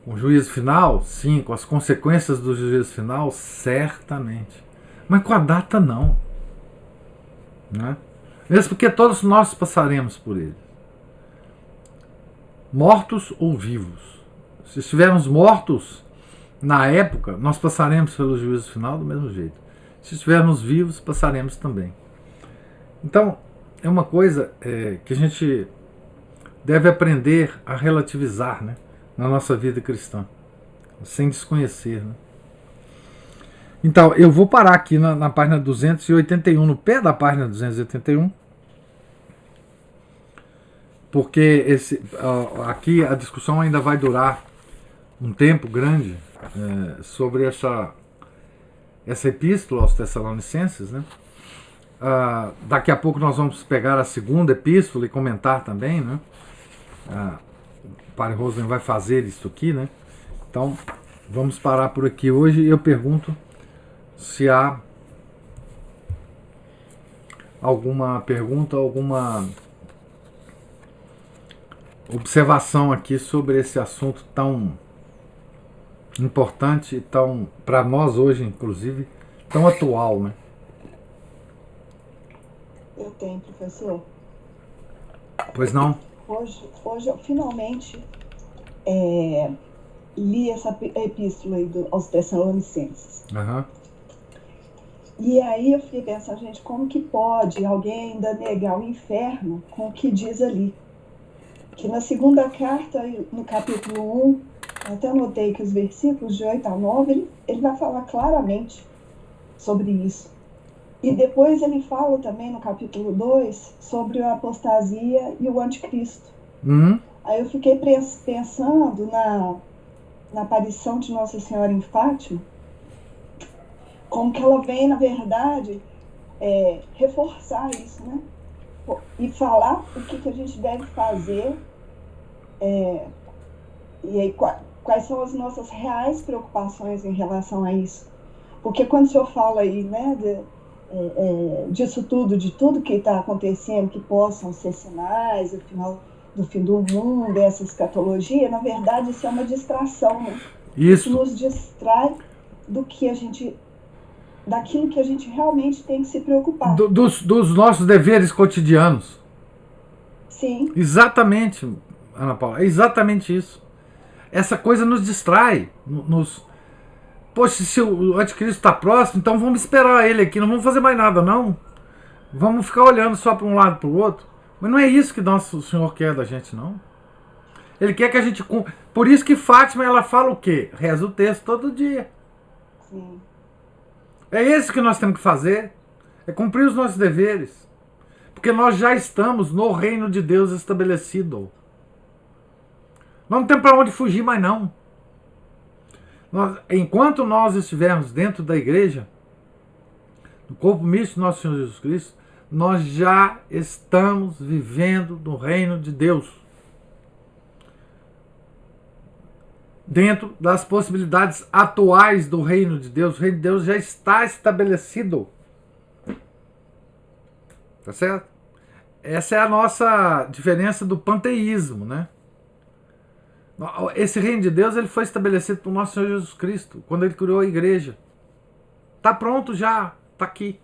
com o juízo final, sim, com as consequências do juízo final, certamente. Mas com a data, não. Né? Mesmo porque todos nós passaremos por ele. Mortos ou vivos. Se estivermos mortos na época, nós passaremos pelo juízo final do mesmo jeito. Se estivermos vivos, passaremos também. Então, é uma coisa que a gente deve aprender a relativizar, né, na nossa vida cristã, sem desconhecer. Né? Então, eu vou parar aqui na página 281, no pé da página 281, porque aqui a discussão ainda vai durar um tempo grande sobre essa epístola aos Tessalonicenses, né? Daqui a pouco nós vamos pegar a segunda epístola e comentar também, né? O Padre Rosen vai fazer isso aqui, né? Então, vamos parar por aqui hoje e eu pergunto se há alguma pergunta, alguma observação aqui sobre esse assunto tão importante e tão, para nós hoje, inclusive, tão atual, né? Eu tenho, professor. Pois não? Hoje eu finalmente li essa epístola aí aos Tessalonicenses. Uhum. E aí eu fiquei pensando, gente, como que pode alguém ainda negar o inferno com o que diz ali? Que na segunda carta, no capítulo 1, até anotei que os versículos de 8 a 9, ele vai falar claramente sobre isso. E depois ele fala também no capítulo 2 sobre a apostasia e o anticristo. Uhum. Aí eu fiquei pensando na aparição de Nossa Senhora em Fátima, como que ela vem, na verdade, reforçar isso, né? E falar o que a gente deve fazer, e aí quais são as nossas reais preocupações em relação a isso. Porque quando o senhor fala aí, né, disso tudo, de tudo que está acontecendo, que possam ser sinais do fim do mundo, essa escatologia, na verdade isso é uma distração, né? Isso nos distrai daquilo que a gente realmente tem que se preocupar. Dos nossos deveres cotidianos. Sim. Exatamente, Ana Paula, é exatamente isso. Essa coisa nos distrai, Poxa, se o anticristo está próximo, então vamos esperar ele aqui, não vamos fazer mais nada, não. Vamos ficar olhando só para um lado e para o outro. Mas não é isso que nosso Senhor quer da gente, não. Ele quer que a gente... Por isso que Fátima, ela fala o quê? Reza o texto todo dia. Sim. É isso que nós temos que fazer. É cumprir os nossos deveres. Porque nós já estamos no reino de Deus estabelecido. Nós não temos para onde fugir mais, não. Enquanto nós estivermos dentro da igreja, no corpo místico do nosso Senhor Jesus Cristo, nós já estamos vivendo no reino de Deus. Dentro das possibilidades atuais do reino de Deus. O reino de Deus já está estabelecido. Tá certo? Essa é a nossa diferença do panteísmo, né? Esse reino de Deus ele foi estabelecido por nosso Senhor Jesus Cristo, quando ele criou a igreja. Está pronto já, está aqui.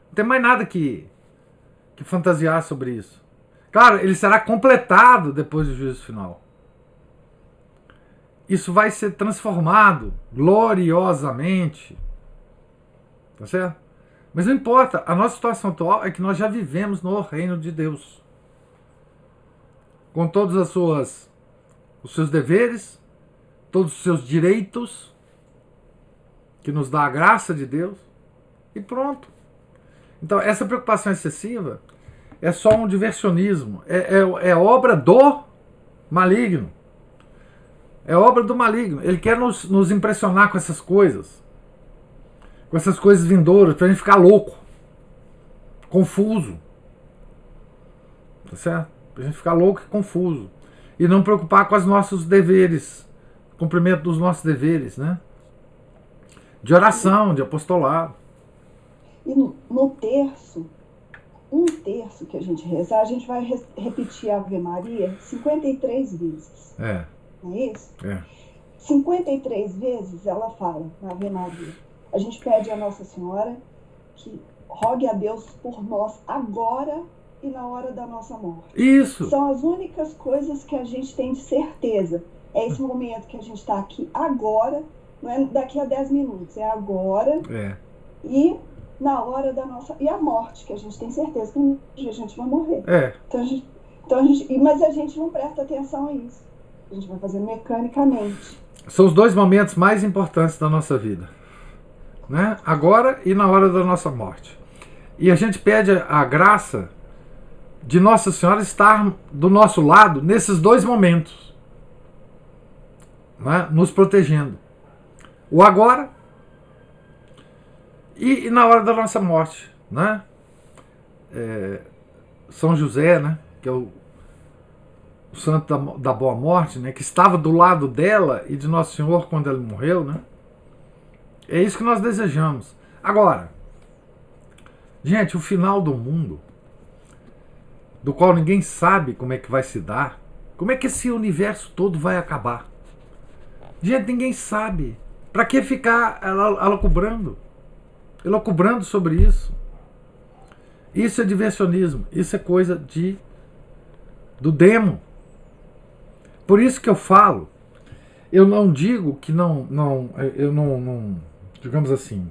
Não tem mais nada que fantasiar sobre isso. Claro, ele será completado depois do juízo final. Isso vai ser transformado gloriosamente. Tá certo? Mas não importa, a nossa situação atual é que nós já vivemos no reino de Deus. Com todos os seus deveres, todos os seus direitos, que nos dá a graça de Deus, e pronto. Então, essa preocupação excessiva é só um diversionismo, é obra do maligno. É obra do maligno. Ele quer nos impressionar com essas coisas vindouras, pra gente ficar louco, confuso. Tá certo? Pra gente ficar louco e confuso. E não preocupar com os nossos deveres, cumprimento dos nossos deveres, né? De oração, de apostolado. E no terço, um terço que a gente rezar, a gente vai repetir a Ave Maria 53 vezes. Não é isso? 53 vezes ela fala na Ave Maria. A gente pede a Nossa Senhora que rogue a Deus por nós agora e na hora da nossa morte. Isso! São as únicas coisas que a gente tem de certeza. É esse momento que a gente está aqui agora, não é daqui a 10 minutos, é agora e na hora da nossa... E a morte, que a gente tem certeza que um dia a gente vai morrer. Mas a gente não presta atenção a isso. A gente vai fazer mecanicamente. São os dois momentos mais importantes da nossa vida, né? Agora e na hora da nossa morte. E a gente pede a graça de Nossa Senhora estar do nosso lado nesses dois momentos, né? Nos protegendo. O agora e na hora da nossa morte, né? São José, né? Que é o santo da boa morte, né? Que estava do lado dela e de Nosso Senhor quando ele morreu, né? É isso que nós desejamos. Agora, gente, o final do mundo, do qual ninguém sabe como é que vai se dar, como é que esse universo todo vai acabar? Gente, ninguém sabe. Para que ficar elacubrando sobre isso? Isso é diversionismo, isso é coisa do demo. Por isso que eu falo, eu não digo que eu não, digamos assim,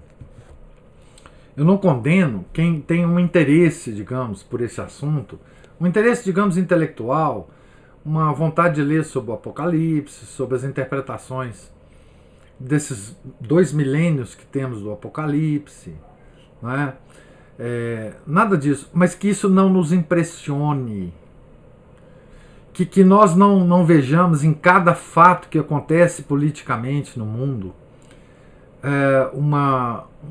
eu não condeno quem tem um interesse, digamos, por esse assunto, um interesse, digamos, intelectual, uma vontade de ler sobre o Apocalipse, sobre as interpretações desses 2 milênios que temos do Apocalipse, não é? Nada disso, mas que isso não nos impressione, que nós não vejamos em cada fato que acontece politicamente no mundo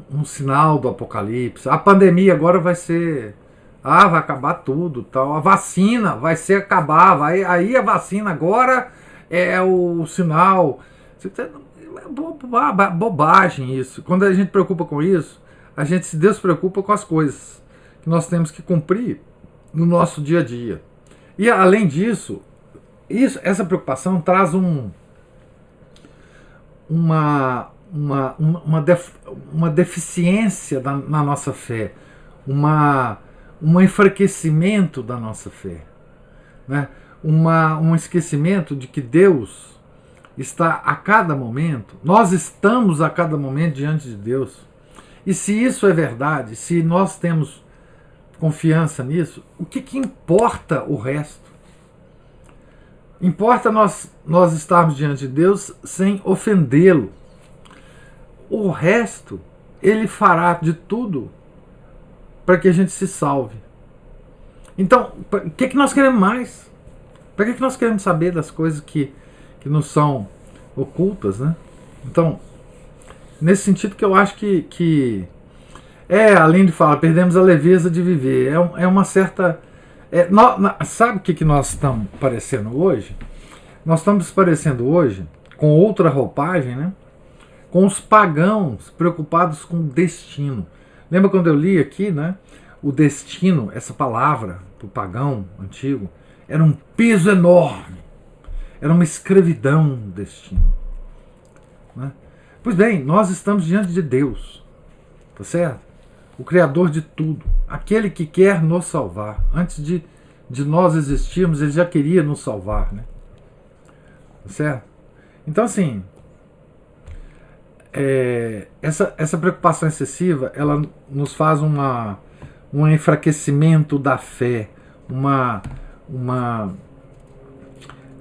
um sinal do Apocalipse. A pandemia agora vai ser... vai acabar tudo, tal. A vacina vai ser acabar, aí a vacina agora é o sinal. Bobagem isso. Quando a gente preocupa com isso, se Deus preocupa com as coisas que nós temos que cumprir no nosso dia a dia. E além disso, essa preocupação traz uma deficiência na nossa fé, um enfraquecimento da nossa fé, né? Um esquecimento de que Deus está a cada momento, nós estamos a cada momento diante de Deus. E se isso é verdade, se nós temos confiança nisso, o que importa o resto? Importa nós estarmos diante de Deus sem ofendê-lo. O resto, ele fará de tudo para que a gente se salve. Então, o que nós queremos mais? Para que nós queremos saber das coisas que nos são ocultas, né? Então, nesse sentido que eu acho que além de falar, perdemos a leveza de viver. É uma certa... sabe o que nós estamos parecendo hoje? Nós estamos parecendo hoje com outra roupagem, né? Com os pagãos preocupados com o destino. Lembra quando eu li aqui, né? O destino, essa palavra para o pagão antigo, era um peso enorme. Era uma escravidão do destino, né? Pois bem, nós estamos diante de Deus, tá certo? O Criador de tudo, aquele que quer nos salvar. Antes de nós existirmos, ele já queria nos salvar, né? Tá certo? Então, assim, essa preocupação excessiva, ela nos faz um enfraquecimento da fé,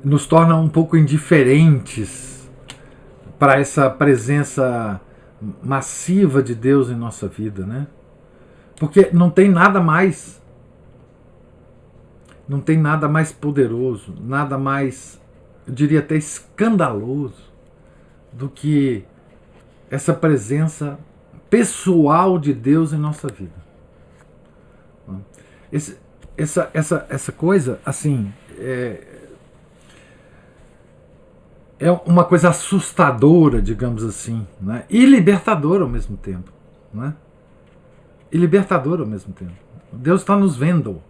nos torna um pouco indiferentes para essa presença massiva de Deus em nossa vida, né? Porque não tem nada mais poderoso, nada mais eu diria até escandaloso, do que essa presença pessoal de Deus em nossa vida. Essa coisa, assim, é uma coisa assustadora, digamos assim, né? E libertadora ao mesmo tempo, né? E libertadora ao mesmo tempo. Deus está nos vendo.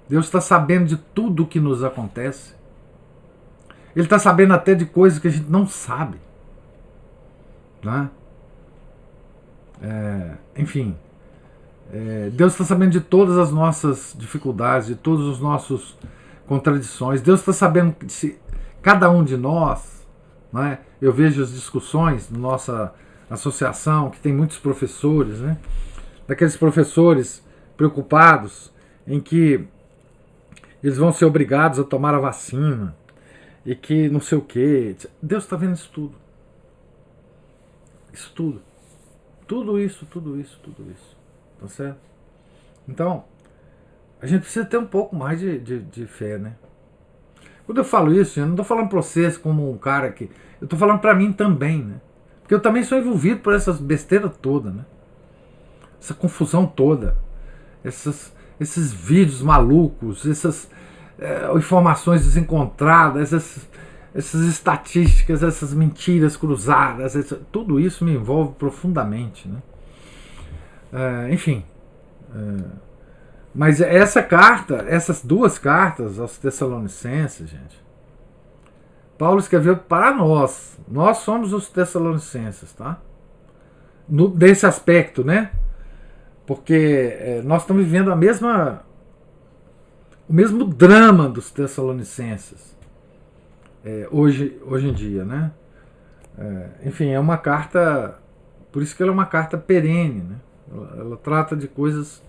Deus está sabendo de tudo o que nos acontece. Ele está sabendo até de coisas que a gente não sabe, né? Enfim, Deus está sabendo de todas as nossas dificuldades, de todos os nossos contradições. Deus está sabendo que se cada um de nós, né? Eu vejo as discussões na nossa associação, que tem muitos professores, né? Daqueles professores preocupados em que eles vão ser obrigados a tomar a vacina e que não sei o quê. Deus está vendo isso tudo. Isso tudo. Tudo isso. Tá certo? Então, a gente precisa ter um pouco mais de fé, né? Quando eu falo isso, eu não estou falando para vocês como um cara que... Eu estou falando para mim também, né? Porque eu também sou envolvido por essas besteiras todas, né? Essa confusão toda. Esses vídeos malucos, essas informações desencontradas, essas estatísticas, essas mentiras cruzadas, tudo isso me envolve profundamente, né? Enfim, mas essa carta, essas duas cartas aos Tessalonicenses, gente, Paulo escreveu para nós. Nós somos os Tessalonicenses, tá? Desse aspecto, né? Porque nós estamos vivendo o mesmo drama dos Tessalonicenses hoje em dia, né? Enfim, é uma carta, por isso que ela é uma carta perene, né? Ela trata de coisas,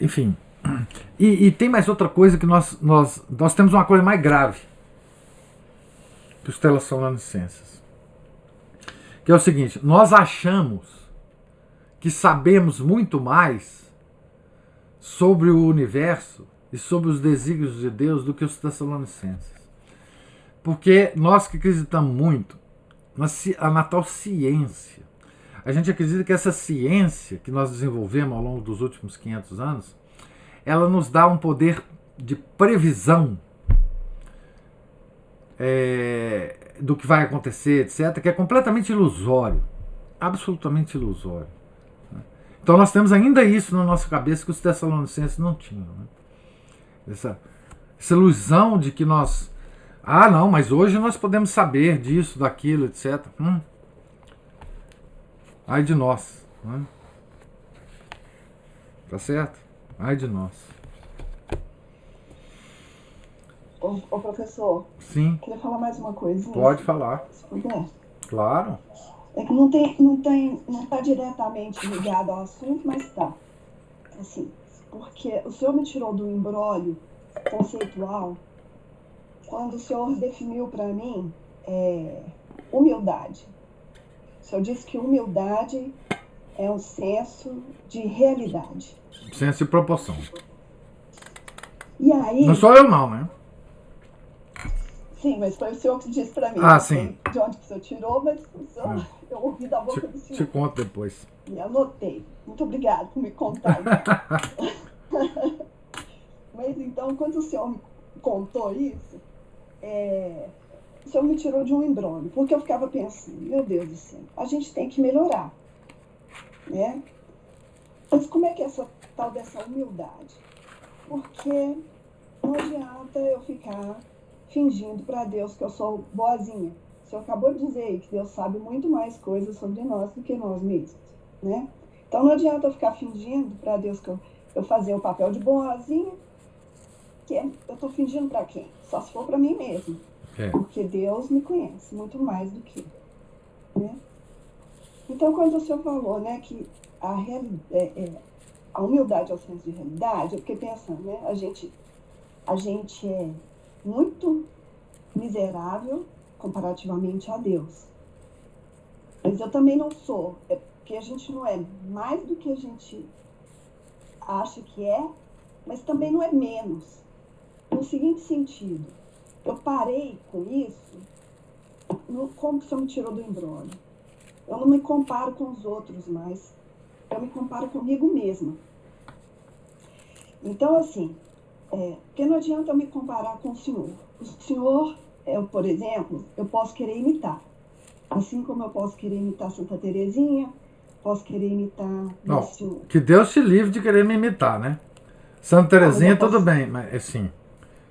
enfim. E tem mais outra coisa que nós temos uma coisa mais grave que os Tessalonicenses, que é o seguinte: nós achamos que sabemos muito mais sobre o universo e sobre os desígnios de Deus do que os Tessalonicenses. Porque nós que acreditamos muito na tal ciência, a gente acredita que essa ciência que nós desenvolvemos ao longo dos últimos 500 anos, ela nos dá um poder de previsão do que vai acontecer, etc., que é completamente ilusório, absolutamente ilusório. Então nós temos ainda isso na nossa cabeça que os Tessalonicenses não tinham, né? Essa ilusão de que nós... não, mas hoje nós podemos saber disso, daquilo, etc. Ai de nós, né? Tá certo? Ai de nós. Ô professor, Sim. Queria falar mais uma coisinha. Pode falar. Se puder. Claro. É que não está diretamente ligado ao assunto, mas está. Assim, porque o senhor me tirou do imbróglio conceitual quando o senhor definiu para mim humildade. O senhor disse que humildade é um senso de realidade. Senso de proporção. E aí... Não sou eu não, né? Sim, mas foi o senhor que disse para mim. Sim. De onde que o senhor tirou, mas o senhor, eu ouvi da boca do senhor. Te conto depois. E anotei. Muito obrigado por me contar. Mas então, quando o senhor me contou isso, o senhor me tirou de um imbróglio, porque eu ficava pensando, meu Deus do céu, a gente tem que melhorar, né? Mas como é que é essa tal dessa humildade? Porque não adianta eu ficar fingindo para Deus que eu sou boazinha. O senhor acabou de dizer aí que Deus sabe muito mais coisas sobre nós do que nós mesmos, né? Então não adianta eu ficar fingindo para Deus que eu fazer o papel de boazinha, que eu estou fingindo para quem? Só se for para mim mesmo. Porque Deus me conhece muito mais do que eu, né? Então quando o senhor falou, né, que a humildade é o senso de realidade, eu fiquei pensando, né, a gente é muito miserável comparativamente a Deus. Mas eu também não sou, porque a gente não é mais do que a gente acha que é, mas também não é menos. No seguinte sentido, eu parei com isso, como que você me tirou do embrólio? Eu não me comparo com os outros mais, eu me comparo comigo mesma. Então, assim, porque não adianta eu me comparar com o senhor. O senhor, por exemplo, eu posso querer imitar. Assim como eu posso querer imitar Santa Teresinha, posso querer imitar Não, o senhor. que Deus te livre de querer me imitar, né? Santa Teresinha, tudo bem, mas assim.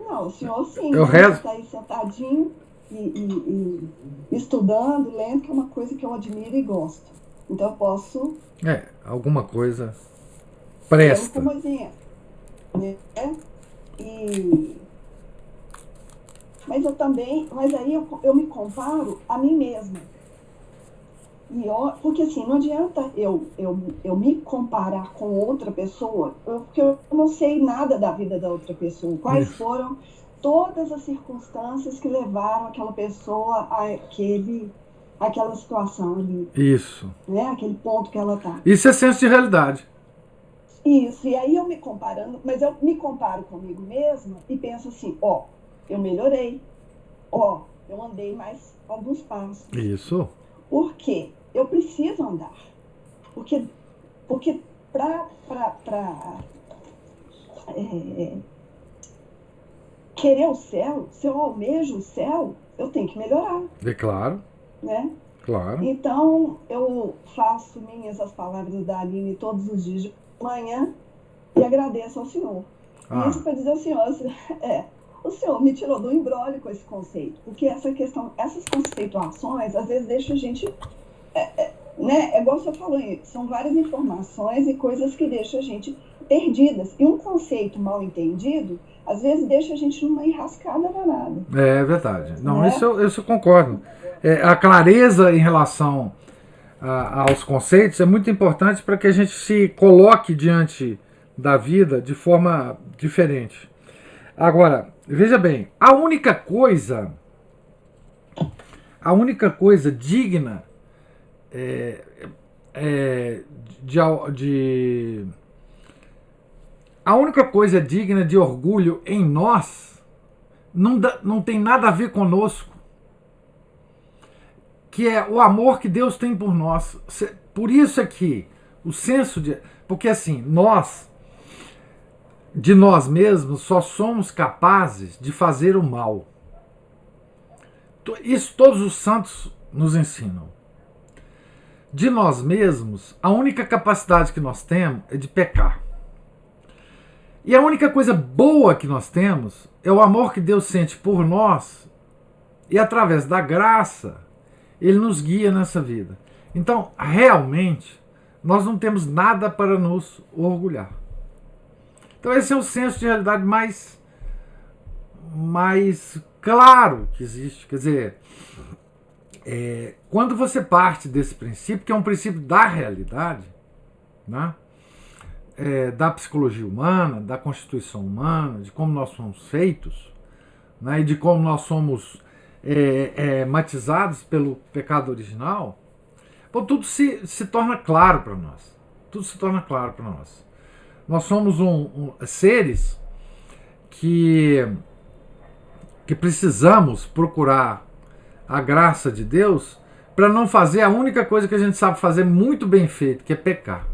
Não, o senhor sim, Eu né? rezo. Está aí sentadinho e estudando, lendo, que é uma coisa que eu admiro e gosto. Então eu posso Alguma coisa ter presta. como exemplo, né? Mas aí eu me comparo a mim mesma. Porque assim, não adianta eu me comparar com outra pessoa, porque eu não sei nada da vida da outra pessoa. Quais foram todas as circunstâncias que levaram aquela pessoa àquela situação ali. Isso. Né? Aquele ponto que ela está. Isso é senso de realidade. Isso, e aí eu me comparando, mas eu me comparo comigo mesma e penso assim, eu melhorei, eu andei mais alguns passos. Isso. Por quê? Eu preciso andar. Porque para querer o céu, se eu almejo o céu, eu tenho que melhorar. É claro. Né? Claro. Então, eu faço minhas as palavras da Aline todos os dias de manhã e agradeço ao Senhor. E isso para dizer ao Senhor, o Senhor me tirou do embrólio com esse conceito, porque essas conceituações, às vezes deixam a gente, né? É igual você falou, são várias informações e coisas que deixam a gente perdidas. E um conceito mal entendido, às vezes deixa a gente numa enrascada danada. É verdade. Não, né? isso eu concordo. A clareza em relação aos conceitos é muito importante para que a gente se coloque diante da vida de forma diferente. Agora, veja bem, a única coisa digna a única coisa digna de orgulho em nós não tem nada a ver conosco, que é o amor que Deus tem por nós. Por isso é que o senso de... Porque assim, de nós mesmos, só somos capazes de fazer o mal. Isso todos os santos nos ensinam. De nós mesmos, a única capacidade que nós temos é de pecar. E a única coisa boa que nós temos é o amor que Deus sente por nós, e através da graça Ele nos guia nessa vida. Então, realmente, nós não temos nada para nos orgulhar. Então esse é o senso de realidade mais claro que existe. Quer dizer, quando você parte desse princípio, que é um princípio da realidade, né? Da psicologia humana, da constituição humana, de como nós somos feitos, né? E de como nós somos matizados pelo pecado original, tudo se torna claro para nós. Tudo se torna claro para nós. Nós somos seres que precisamos procurar a graça de Deus para não fazer a única coisa que a gente sabe fazer muito bem feito, que é pecar.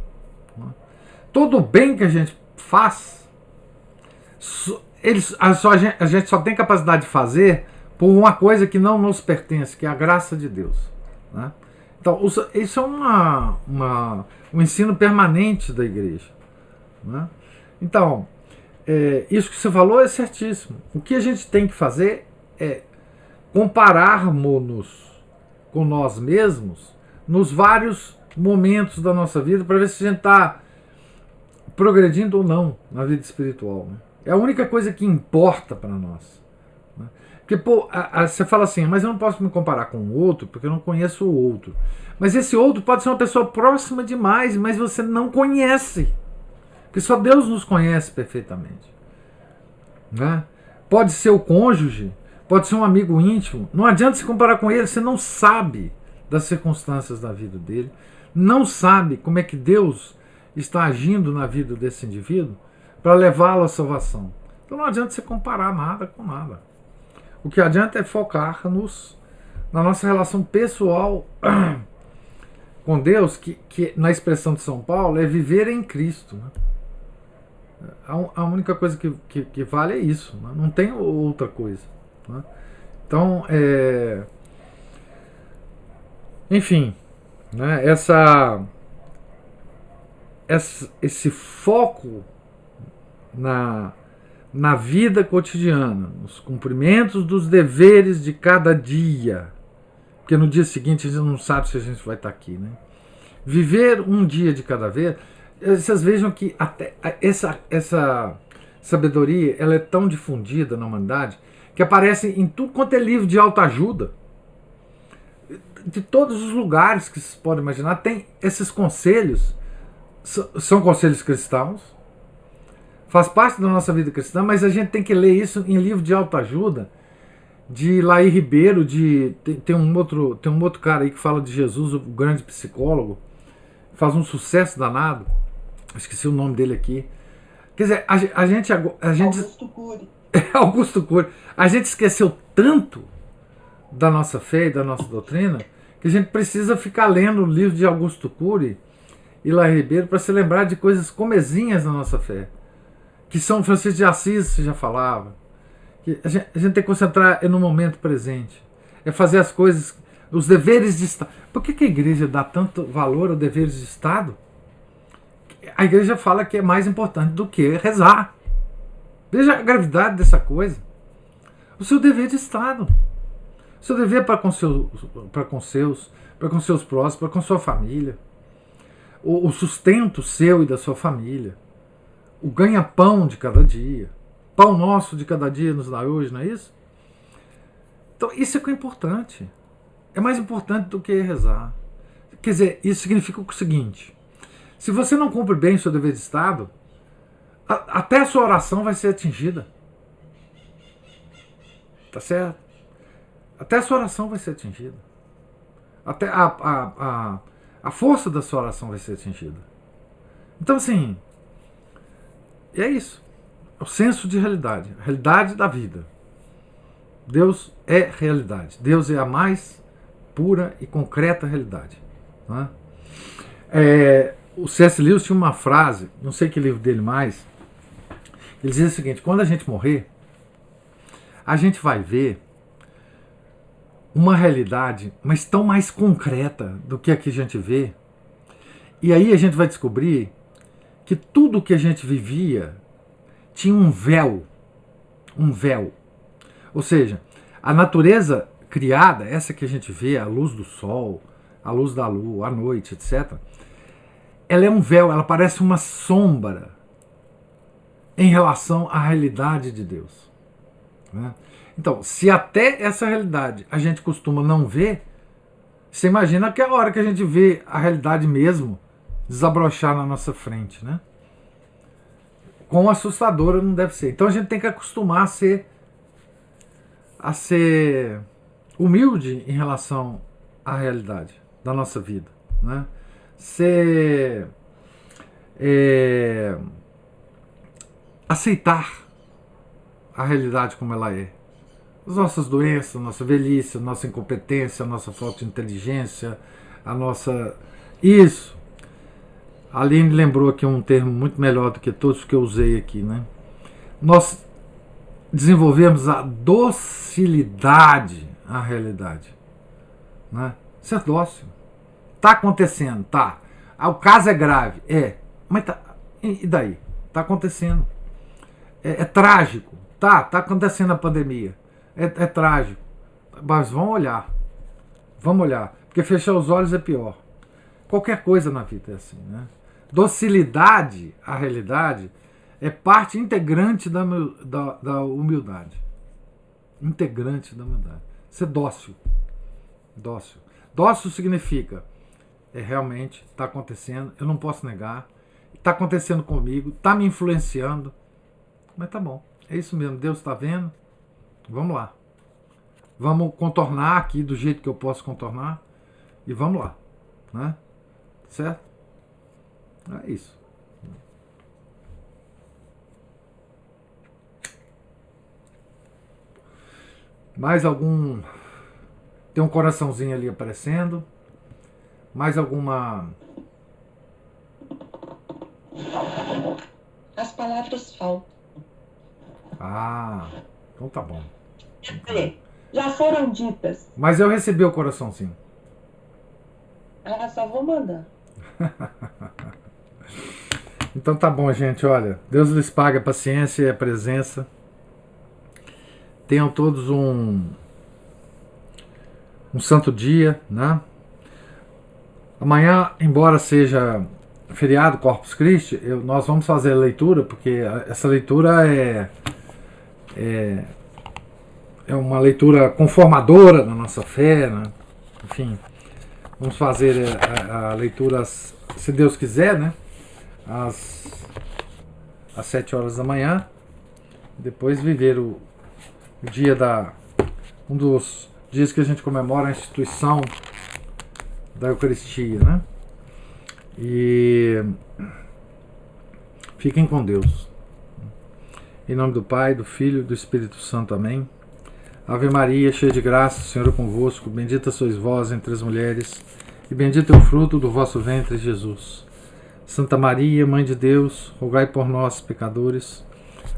Todo o bem que a gente faz, a gente só tem capacidade de fazer por uma coisa que não nos pertence, que é a graça de Deus. Né? Então, isso é um ensino permanente da igreja. Né? Então, isso que você falou é certíssimo. O que a gente tem que fazer é compararmos-nos com nós mesmos nos vários momentos da nossa vida para ver se a gente está progredindo ou não na vida espiritual. Né? É a única coisa que importa para nós. Né? Porque você fala assim, mas eu não posso me comparar com o outro porque eu não conheço o outro. Mas esse outro pode ser uma pessoa próxima demais, mas você não conhece. Porque só Deus nos conhece perfeitamente. Né? Pode ser o cônjuge, pode ser um amigo íntimo. Não adianta se comparar com ele, você não sabe das circunstâncias da vida dele, não sabe como é que Deus está agindo na vida desse indivíduo para levá-lo à salvação. Então não adianta você comparar nada com nada. O que adianta é focar na nossa relação pessoal com Deus, que na expressão de São Paulo é viver em Cristo. Né? A única coisa que vale é isso, né? Não tem outra coisa. Né? Então, enfim, né? Esse foco na vida cotidiana, nos cumprimentos dos deveres de cada dia, porque no dia seguinte a gente não sabe se a gente vai estar aqui, né? Viver um dia de cada vez. Vocês vejam que até essa sabedoria ela é tão difundida na humanidade que aparece em tudo quanto é livro de autoajuda. De todos os lugares que vocês podem imaginar, tem esses conselhos. São conselhos cristãos, faz parte da nossa vida cristã, mas a gente tem que ler isso em livro de autoajuda, de Laí Ribeiro, tem um outro cara aí que fala de Jesus, o grande psicólogo, faz um sucesso danado, esqueci o nome dele aqui. Quer dizer, a gente Augusto Cury. Augusto Cury. A gente esqueceu tanto da nossa fé e da nossa doutrina que a gente precisa ficar lendo o livro de Augusto Cury e Laí Ribeiro para se lembrar de coisas comezinhas na nossa fé, que São Francisco de Assis já falava. Que a gente tem que concentrar no momento presente, é fazer as coisas, os deveres de Estado. Por que a igreja dá tanto valor aos deveres de Estado? A igreja fala que é mais importante do que rezar. Veja a gravidade dessa coisa. O seu dever de Estado. O seu dever para com seus próximos, para com sua família. O sustento seu e da sua família. O ganha-pão de cada dia. Pão nosso de cada dia nos dá hoje, não é isso? Então, isso é que é importante. É mais importante do que rezar. Quer dizer, isso significa o seguinte: se você não cumpre bem o seu dever de Estado, até a sua oração vai ser atingida. Tá certo? Até a sua oração vai ser atingida. Até a força da sua oração vai ser atingida. Então, assim, é isso. É o senso de realidade. A realidade da vida. Deus é realidade. Deus é a mais pura e concreta realidade. Não é? O C.S. Lewis tinha uma frase, não sei que livro dele mais, ele dizia o seguinte: quando a gente morrer, a gente vai ver uma realidade, mas tão mais concreta do que a que a gente vê. E aí a gente vai descobrir que tudo que a gente vivia tinha um véu. Um véu. Ou seja, a natureza criada, essa que a gente vê, a luz do sol, a luz da lua, a noite, etc., ela é um véu, ela parece uma sombra em relação à realidade de Deus. Né? Então, se até essa realidade a gente costuma não ver, você imagina que é a hora que a gente vê a realidade mesmo desabrochar na nossa frente, né? Quão assustadora não deve ser. Então a gente tem que acostumar a ser humilde em relação à realidade da nossa vida, né? Aceitar a realidade como ela é. As nossas doenças, a nossa velhice, a nossa incompetência, a nossa falta de inteligência, a nossa... Isso. A Aline lembrou aqui um termo muito melhor do que todos que eu usei aqui, né? Nós desenvolvemos a docilidade à realidade, né? Ser dócil. Tá acontecendo, tá. O caso é grave, mas tá. E daí? Tá acontecendo. É trágico, tá acontecendo a pandemia. É trágico. Mas vamos olhar. Porque fechar os olhos é pior. Qualquer coisa na vida é assim, né? Docilidade à realidade é parte integrante da humildade. Integrante da humildade. Ser dócil. Dócil significa realmente está acontecendo, eu não posso negar, está acontecendo comigo, está me influenciando, mas tá bom, é isso mesmo, Deus está vendo, vamos lá. Vamos contornar aqui do jeito que eu posso contornar e vamos lá, né? Certo? É isso. Mais algum... Tem um coraçãozinho ali aparecendo. Mais alguma... As palavras faltam. Ah, então tá bom. Já foram ditas. Mas eu recebi o coraçãozinho. Ah, só vou mandar. Então tá bom, gente, olha, Deus lhes pague a paciência e a presença. Tenham todos um santo dia, né? Amanhã, embora seja feriado Corpus Christi, nós vamos fazer a leitura, porque essa leitura é uma leitura conformadora na nossa fé, né? Enfim, vamos fazer a leitura, se Deus quiser, né? Às 7 horas da manhã, depois viver o dia um dos dias que a gente comemora a instituição da Eucaristia, né? E fiquem com Deus. Em nome do Pai, do Filho e do Espírito Santo. Amém. Ave Maria, cheia de graça, o Senhor é convosco. Bendita sois vós entre as mulheres, e bendito é o fruto do vosso ventre, Jesus. Santa Maria, Mãe de Deus, rogai por nós, pecadores,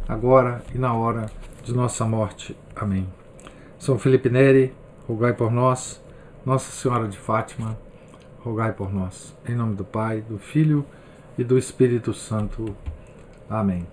agora e na hora de nossa morte. Amém. São Felipe Neri, rogai por nós. Nossa Senhora de Fátima, rogai por nós. Em nome do Pai, do Filho e do Espírito Santo. Amém.